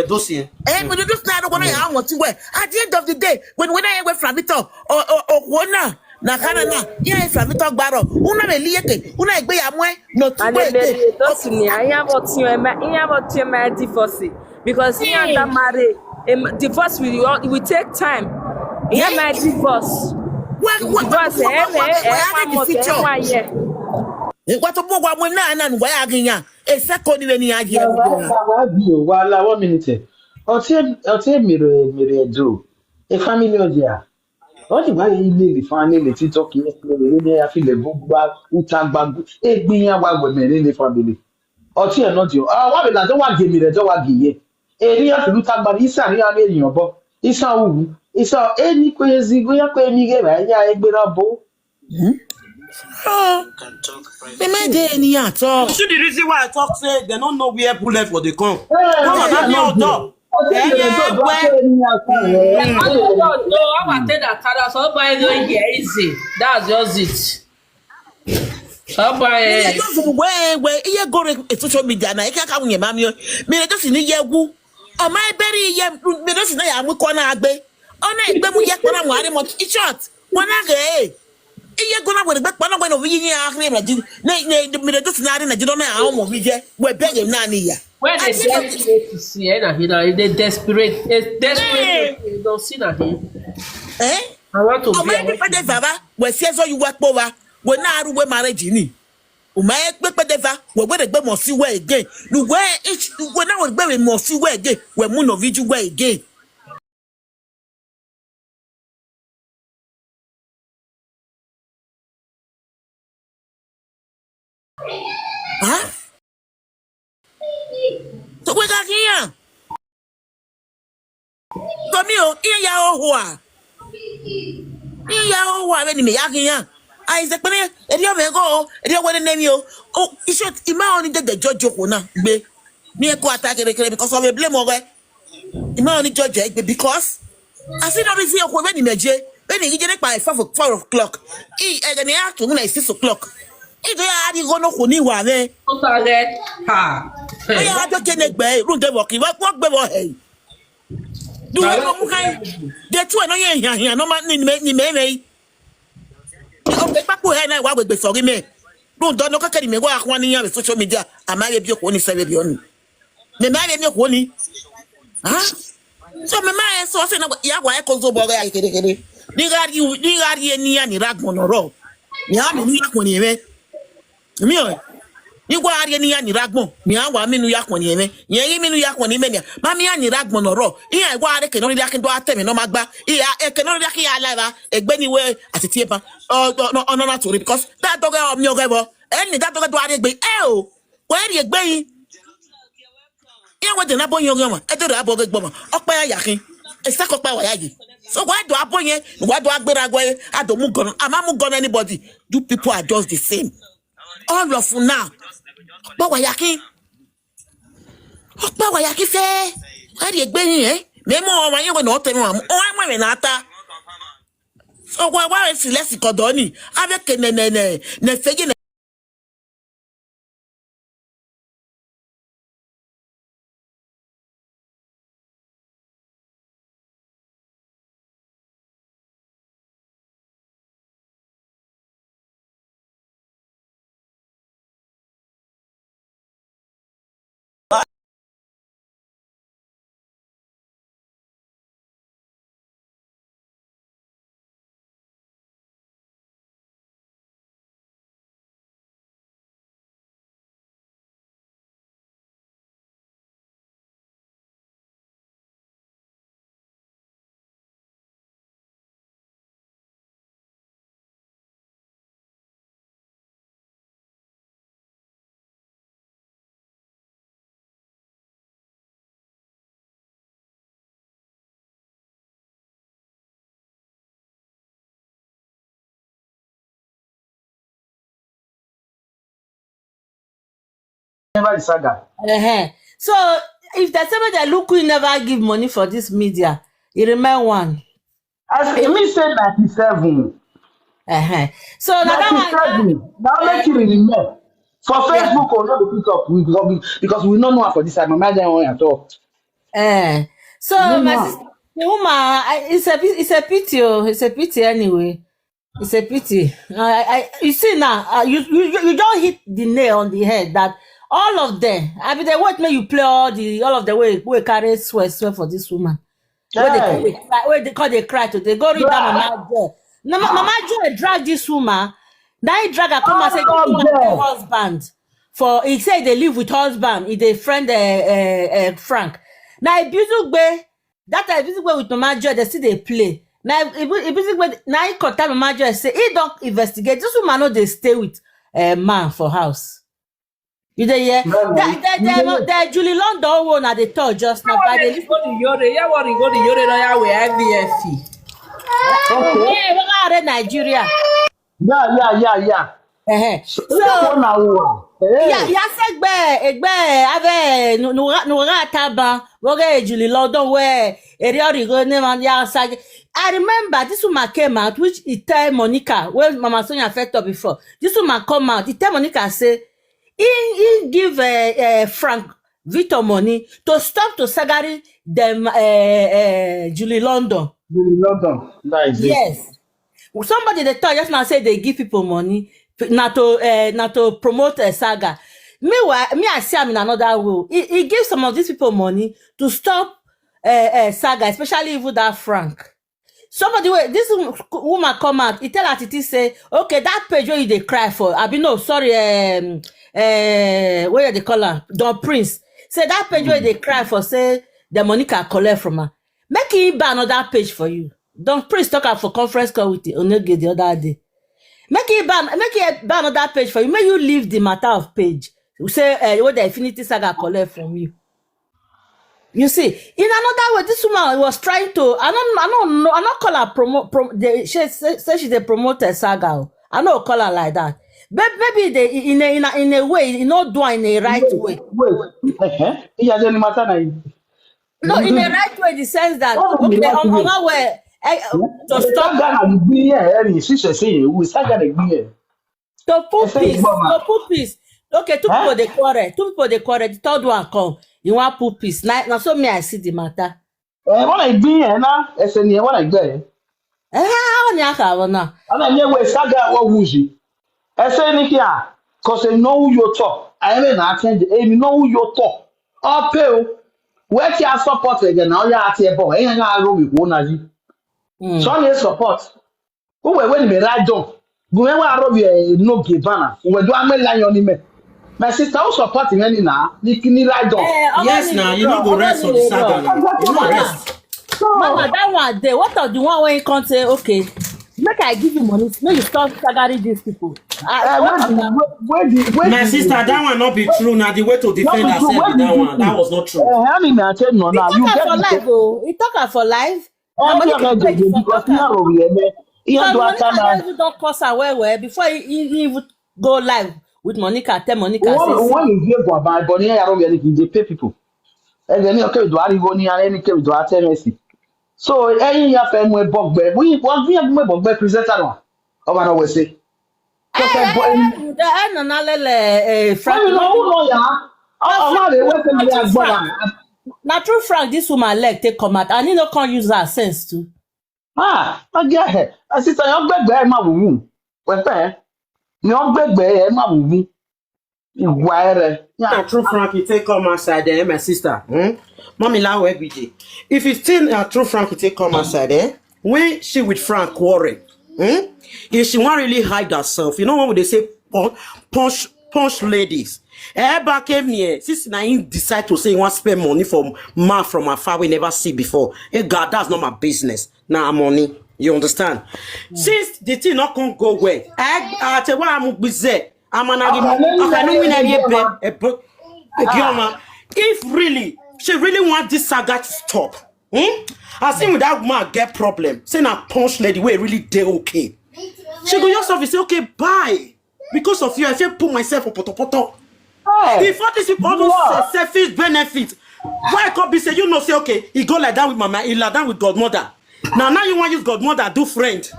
dossier. We just not want to want to wear. At the end of the day, when I went from it or one. Na kana na yeah from it gbaro una me lieke una egbe ya mwe no to wait dosini I have what you my divorce because he and that marry divorce will take time. Yeah, my divorce. What about when and why again? A second when you are here. Wala 1 minute. I'll mirror do. A family of ya. What if I need the family TikTok here? I feel the book bag, utag, a being a women in the family. Or tear not you. What will I don't want to give me the dog give a real utag, but it's a real in your book. It's a any crazy way up when you get a bit of bow. They made any at all. See the reason why I talk say they don't know where bullet for the con. Come on, that's your dog. No, I want to take that car. So by the here easy. That's just it. So by where you go to social media now, you can't come with your mammy. Me just in the woo. Oh, my berry, me just know I'm with corner agbe. Oh, no, but we get one of it's short. One agbe. You're gonna with the back one when we are the just not in a don't know how we get. We're begging Nani. when they desperate to see they desperate. You don't see that here. I want to be we see so you work over. We na we marriage ni. O ma e pe deva we gbe mo si we again. Nu we each we na we gbe mo si we again. We mu no viju we again. Huh? So we got here. Come here, here ya owa. Here ya owa when me yakin. I say pé e di o me go, e di o we name you. Oh, it should ima only the judge joko na gbe. Me e ko attack kere because of a blame owe. Ima only judge because I see no reason ko when meje. When you get by 4 o'clock. E e ni afternoon na 6 o'clock. E do ya di go no ko ni wa me. O target. Ha. E ya do kene gbe, run dey work. What gbe wo hey. Do we go kai? The two no yen here no man ni me. O pe papo he na wa gbe for me. Run do no ka keri me go akwan ni yan social media. Ama ye bi ko ni sebe bi oni. Me ma ye mi ko ni. Huh? So me ma so say na ya wa e ko zo bo ga kede. Ni ga ni ya ni ragbon ro. Ni a mi ni akon ni me. Mi o. Ni gwa ari ni ya ni ragbon. Mi a wa mi nu ya kon ni me. Yen yi mi nu ya kon ni me ni. Ma mi ya ni ragbon ro. Iya gwa ari ke no ri akin do atemi no magba. Iya e ke no ri akin ya live egbe ni we atiti epa. No na to because that dog o mi o ga bo. Eni that dog do ari egbe. O. Wo ri egbe yin. Iya we de na bo yin o e do abo egbe mo. Opa ya yakin. E sa ko pa wa ya yi. So why do abo yen? Why do agbera gwe? Ado mu gon. Ama mu gon anybody. Do people are just the same. All of now. Opa wa yakin. Opa wa yakin fe. Ari egbe yin me mo wa yin we no temi wa. O wa me na ata. So why is less kodoni? Avec ne fegi ne Never the saga. So if there's somebody that look who never give money for this media, you remain one. As me say 97. So now that 97. Now make you remember. For Facebook or not to pick up because we don't know for this side. My mother don't want to talk. So my sister, the woman, it's a pity. It's a pity anyway. It's a pity. You see now, you don't hit the nail on the head that all of them. I mean, they want me you play all of the way we carry swear for this woman. Where they cry to they go read that Mama Joy. No, Mama Joy drag this woman. Now he drag her come and say her husband. For he said they live with husband. He they friend Frank. Now that way with Mama Joy they see they play. Now he contact Mama Joy say he don't investigate. This woman know they stay with man for house. You dey hear? That Julie London one at the top just now. Go to Yore. Yeah, what you go to Yore now? We IVF. Yeah, we are Nigeria. Yeah. So ya segbe ave nura taba woge Julie London where eri go name ya sag. I remember this woman came out which he tell Monica when Mama Sonia fed up before. This woman come out, he tell Monica say he give Frank Victor money to stop to sagari them Julie London. That is yes. Somebody they thought just now say they give people money not to promote a saga. Meanwhile, I see him in another way. He gives some of these people money to stop saga, especially even that Frank. Somebody this woman come out, he tell her Titi say, okay, that page where you they cry for. I be no sorry, where they call her? Don Prince. Say that page where they cry for, say the money can collect from her. Make him buy another page for you. Don Prince talk out for conference call with the Onege the other day. Make it ban on that page for you. May you leave the matter of page. You say what the Infinity Saga collect from you. You see, in another way, this woman was trying to. I don't know. I not call her she say she's a promoter saga. I don't call her like that. But maybe they in a way, you know, do in a right way. Wait. He has any matter now. No, in a right way, the sense that okay, on our way to stop. Saga na be here. She say we saga na be here. To put peace. Okay, two people they quarrel. The third one come. You want put peace. Now so me I see the matter. What I be here now? Ese ni what I get. How nya ka na? Ana nye we saga wa wuji. Ese ni kia. Cause you know who you talk. I mean na attend. You know who you talk. Up where you support again now you at here boy. Ain't na go with one aji. Sonia support. Who we when me right down. Go when I rob you no give banner. We do am line on him. My sister who support him any now. Ni right down. Yes, now you no go rest on the saga. You no rest. Mama, that one day. What of the one when you can't say okay? Make I give you money. Make you stop sagaring these people. My sister, that one not be true. Now the way to defend herself with that one, that was not true. You talk for life, oh. You talk for life. You don't cause her well before you even go live with Monica. Tell Monica. When you hear about Bonnie, they pay people. And then you okay do Arigoni and any do Atemesi. So any of them were bugbear. We want we have bugbear presenter one. Over now we say. Now true Frank, this woman leg take come out and he no can't use her sense too. I get her. I sister your bugbear ma wumu. When fair, your bugbear ma wumu. Yeah, true Frank, you take come outside there, my sister. Mommy lao every day. If it's still true Frank, you take come outside there. When she with Frank quarrel, if she want really hide herself, you know what would they say? Punch ladies. Everybody came here. Since Nain decide to say he want spend money for man from afar we never see before. Hey God, that's not my business. Now I'm money. You understand? Since the thing not gonna go well, I tell what I'm busy. If really she really want this saga to stop, I think with that woman get problem. Say na punch lady where really they okay. She go yourself say okay bye because of you. I feel put myself on poto. If all this all those selfish benefits, why can't be say you know say okay he go like that with mama, he like that with godmother. Now you want use godmother do friend. This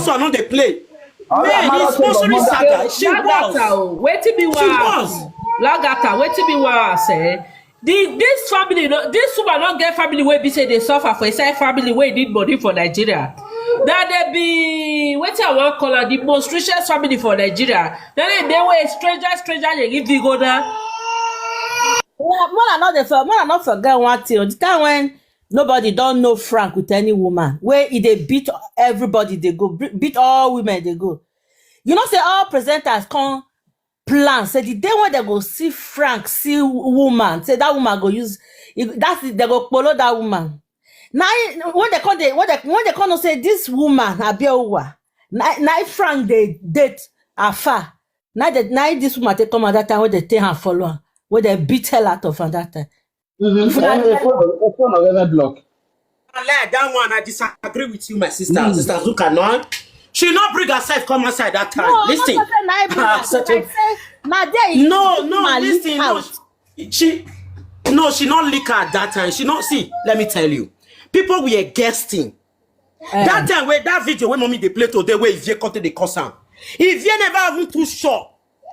one not they play. Man, he's sponsoring saga. She was. Wetin be was. Lagata, wetin be was. This family, this woman don't get family where be say they suffer for inside family where need money for Nigeria. That they be wetin I want call her the most richest family for Nigeria. Then they were stranger they give you go there. More not forget one thing. The time when nobody don't know Frank with any woman, where they beat everybody, they go beat all women, they go. You know, say all presenters come plan. Say the day when they go see Frank, see woman, say that woman go use that's it, they go follow that woman. Now when they come say this woman Abieyuwa, now Frank they date afar. Now this woman they come at that time when they take her follow, where they beat hell out of her that time. That one I disagree with you, my sister. Sister Zuka, no. She not bring herself come outside that time. No, listen. Listen. She not lick her at that time. She not see. Let me tell you, people were guesting. That time where that video when mommy they play today where if you cut the cousin, if you never even too sure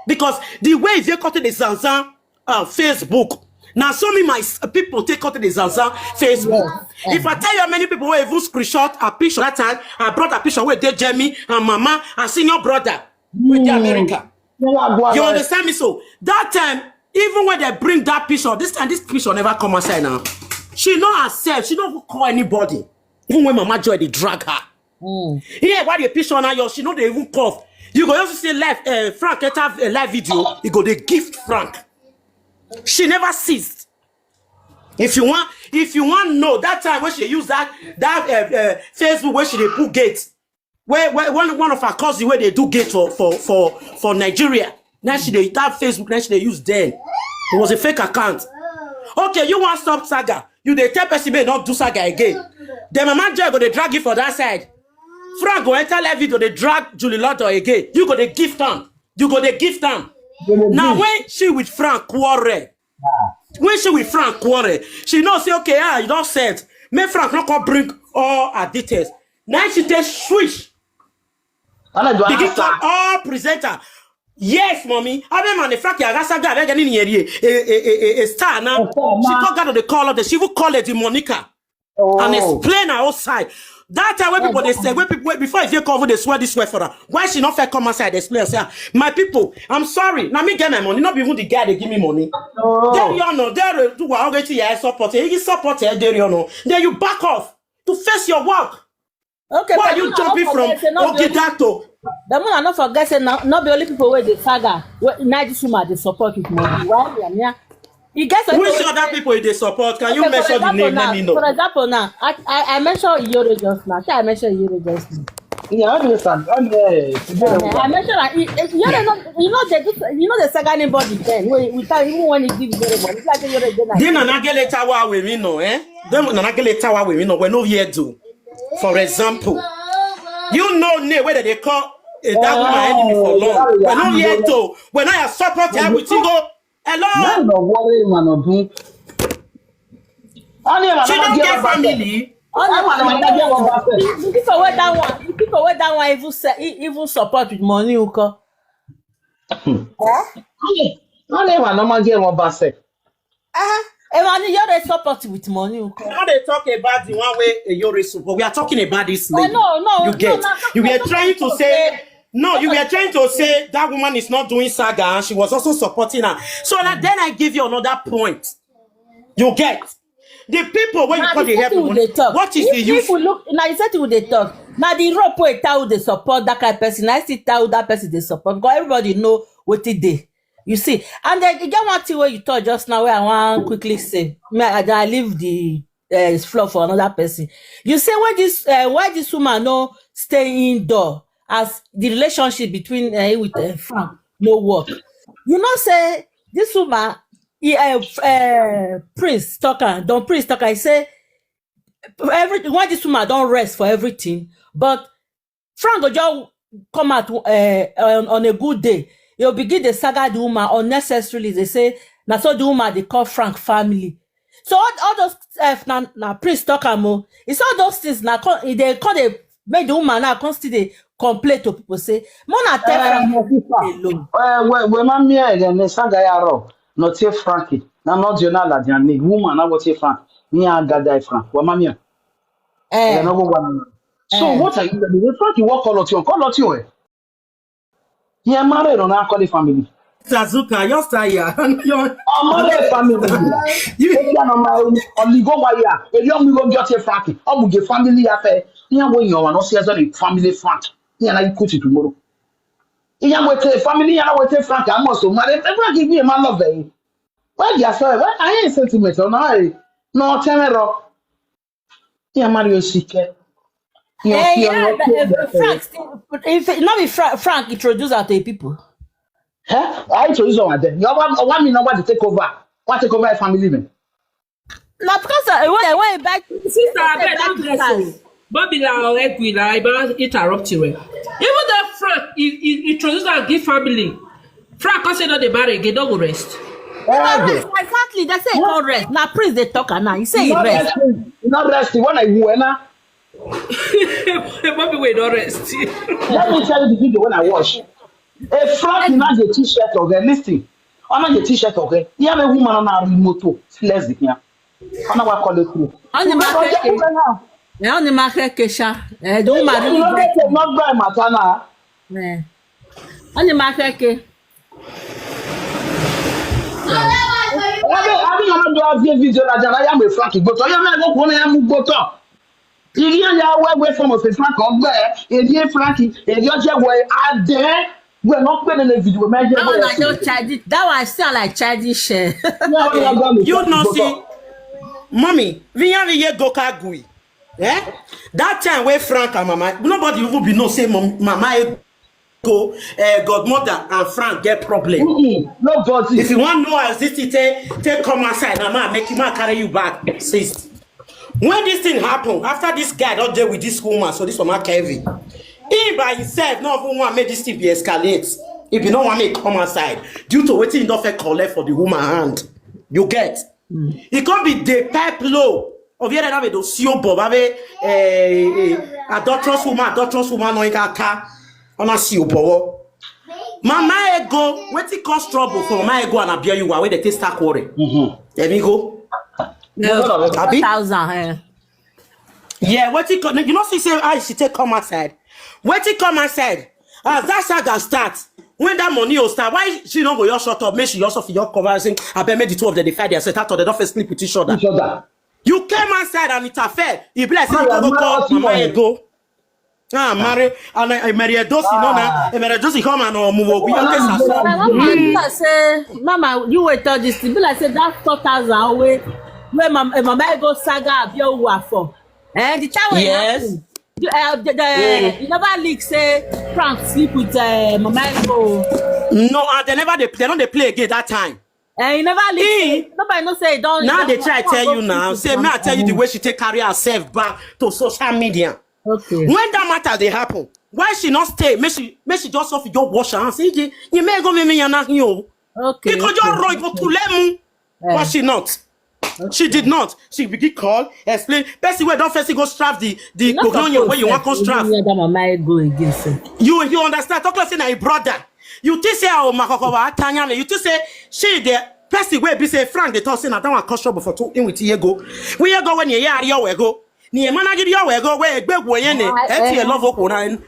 because the way if you cut the Zanzan Facebook. Now, so me my people take out the Zanzan Facebook. If I tell you how many people were even screenshot a picture that time, I brought a picture with Jamie and Mama and senior brother with the America. You understand me? So that time, even when they bring that picture, this picture never come outside now. She not herself. She don't call anybody. Even when Mama Joy they drag her. Yeah, why the picture now? She know they even cough. You go also see live Frank get have a live video. You go they gift Frank. She never ceased. If you want know that time when she used that Facebook where she they put gates where one of our cousins where they do gate for Nigeria. Now she they that Facebook, now she they use then. It was a fake account. Okay, you want stop saga. You they tell person may not do saga again. The mama Joy go they drag you for that side. Frank go enter live video, they drag Julie Lotto again. You go they gift them. You go they gift them. Now when she with Frank quarrel, she know say okay, you don't set. May Frank not come bring all her details. Now she take switch. Begin to all presenter. Yes, mommy. I mean, man, the Frank Yagasaga, they're getting a star now. She talk out of the call of the she will call it the Monica and explain her outside. That time when people they say, when people before if you cover they swear this way for her. Why she not fair come outside explain say, my people, I'm sorry. Now me get my money. Not even the guy they give me money. Then you know, there do what already you support. You support there you know. Then you back off to face your work. Okay, why are you jumping from Ogidato? The man are not forgetting not the only people where the saga. Now this woman they support with money. Why? You guys which other people they support? Can you mention the name? Let me know. For example, now I mentioned Yoro just now. I mentioned Yoro just now. Yeah, I understand. I mentioned that you know the saga anybody then. We can't even when he gives Yoro money. It's like Yoro then. Then anagele tawa we me know, eh? Then anagele tawa we me know. We no here do. For example, you know whether they call that woman enemy for long. We no here do. When I support her, we go. Hello. No worry, man. She don't get family. The people where that one even support with money, uko. You're support with money, uko. Now they talk about the one way you're support. We are talking about this lady. No. You get. You were trying to say. No, you were trying to say that woman is not doing saga and she was also supporting her. So then I give you another point. You get. The people when you call the help, what is the use? People look now, you said you would talk. Now the rope will tell they support that kind of person. I still tell that person they support because everybody know what it is. You see, and then you get one thing where you talk just now where I want quickly say. I leave the floor for another person. You say why this woman no stay indoor as the relationship between with Frank no work. You know say this woman. Prince Tucker, Don Prince Tucker, I say why this woman don't rest for everything, but Frank will just come out on a good day. He'll begin the saga the woman unnecessarily. They say now so the woman they call Frank family. So all those now Prince Tucker mo, it's all those things now they call they make the woman now constantly complain to people say, "Mona tell Frank alone." When my me again saga yaro. Not say Frankie. Now not you know that your name woman. I was say Frank. Me and God Frank. What mammy? So what are you doing? Frankie, what call out you? Call out you. He are married on our calling family. Sazuka, you're tired. Married family. You only go by ya. If you go get a Frankie, I will get family affair. You are going you are not serious family Frank. You are like put it tomorrow. You are with a family. You are with a Frank. I must marry. Frank give me a man of day. Why you say? Why I ain't sentimental. No, tell me wrong. You are married secret. Frank, if not be Frank introduce her to people. Huh? I introduce her then. You want me nobody to take over? Want to take over a family man? No, because when back sister, I don't dress. Bobby la I interrupt you. Even though Frank introduce her give family, Frank also know the marry again, don't go rest. Exactly, they say no rest. Now Prince they talk now. You say he rest. Not rest. When I go now. Bobby we don't rest. Let me tell you the video when I wash. A Frank not the t-shirt okay. Listen, I'm not the t-shirt okay. You have a woman on a remote. Let's see here. I'm not call it through. On the market, Kesha. Don't marry. Not by Matana. On the market. I don't do a video that I am a Frankie, but I am not going to move bottom. If you are away from a Frank on there, if you are Frankie, if you are way out there, we're not putting a video. That one sound like childish. You know, see, mommy, we have a go kagui. Eh? That time where Frank and Mama, nobody even be no say Mama go godmother and Frank get problem. Nobody. If you want to know as this take come outside, Mama make him carry you back. Sis. When this thing happen, after this guy don't deal with this woman, so this woman Kevin, he by himself not even want make this thing be escalate. If you don't want me come outside, due to waiting don't fit collect for the woman hand. You get? It can't be the pipe low. Of here that we do see Bob have adulterous woman no ika on a see Bob. Mama ego, Wetin cause trouble for Mama ego and Abieyuwa where they take start quarrel. There we go. No, Abi? 1,000. Yeah, Wetin come? You know, she say I she take come outside. Wetin come outside? As that saga start, when that money will start, why she don't go your shut up? Make she also for your conversing. I bet make the two of them they fight themselves. After they don't first sleep with each other. You came outside and it affair. You be like, say you go call Mama ego. Marry and I marry a dosi no na. I marry a dosi come and move. We I say, Mama, you will tell this thing. Be like, say that 4,000 away where Mama go saga Abieyuwa for. And the time when yes. You never leak say Frank sleep with Mama go. No, and they don't play again that time. And you never leak. Nobody no say don't. Now they try to tell you now. Say me I tell you the way she take carry herself back to social media. Okay. When that matter they happen, why she not stay? Make she just off your wash her and say you may go me and you. Okay. Because you're right go to lemu. But she not. Okay. She did not. She begin call, explain. Best way don't first go strap the Ogonion where you want to strap. You understand? Talk like say na a brother. You think say oh Makokowa Tanya, you think say she the person where be say Frank they talk say na that one cause trouble for two in with you go. We go when you hear your go. Ni manage your go where egbe yene. E love okuna.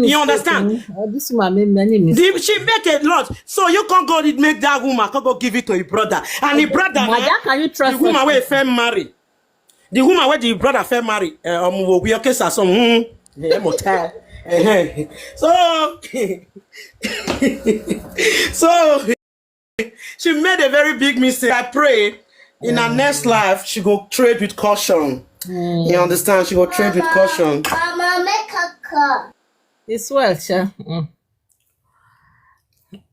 You understand? This woman many she make a lot. So you can't go make that woman go give it to your brother. And the brother can you trust the woman where fair marry. The woman where the brother fair marry. We okay so so she made a very big mistake. I pray in her next life she go trade with caution. You understand? She go trade with caution. Mama, make a call. It's well, sure.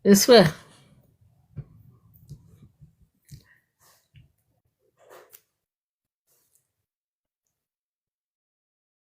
It's well.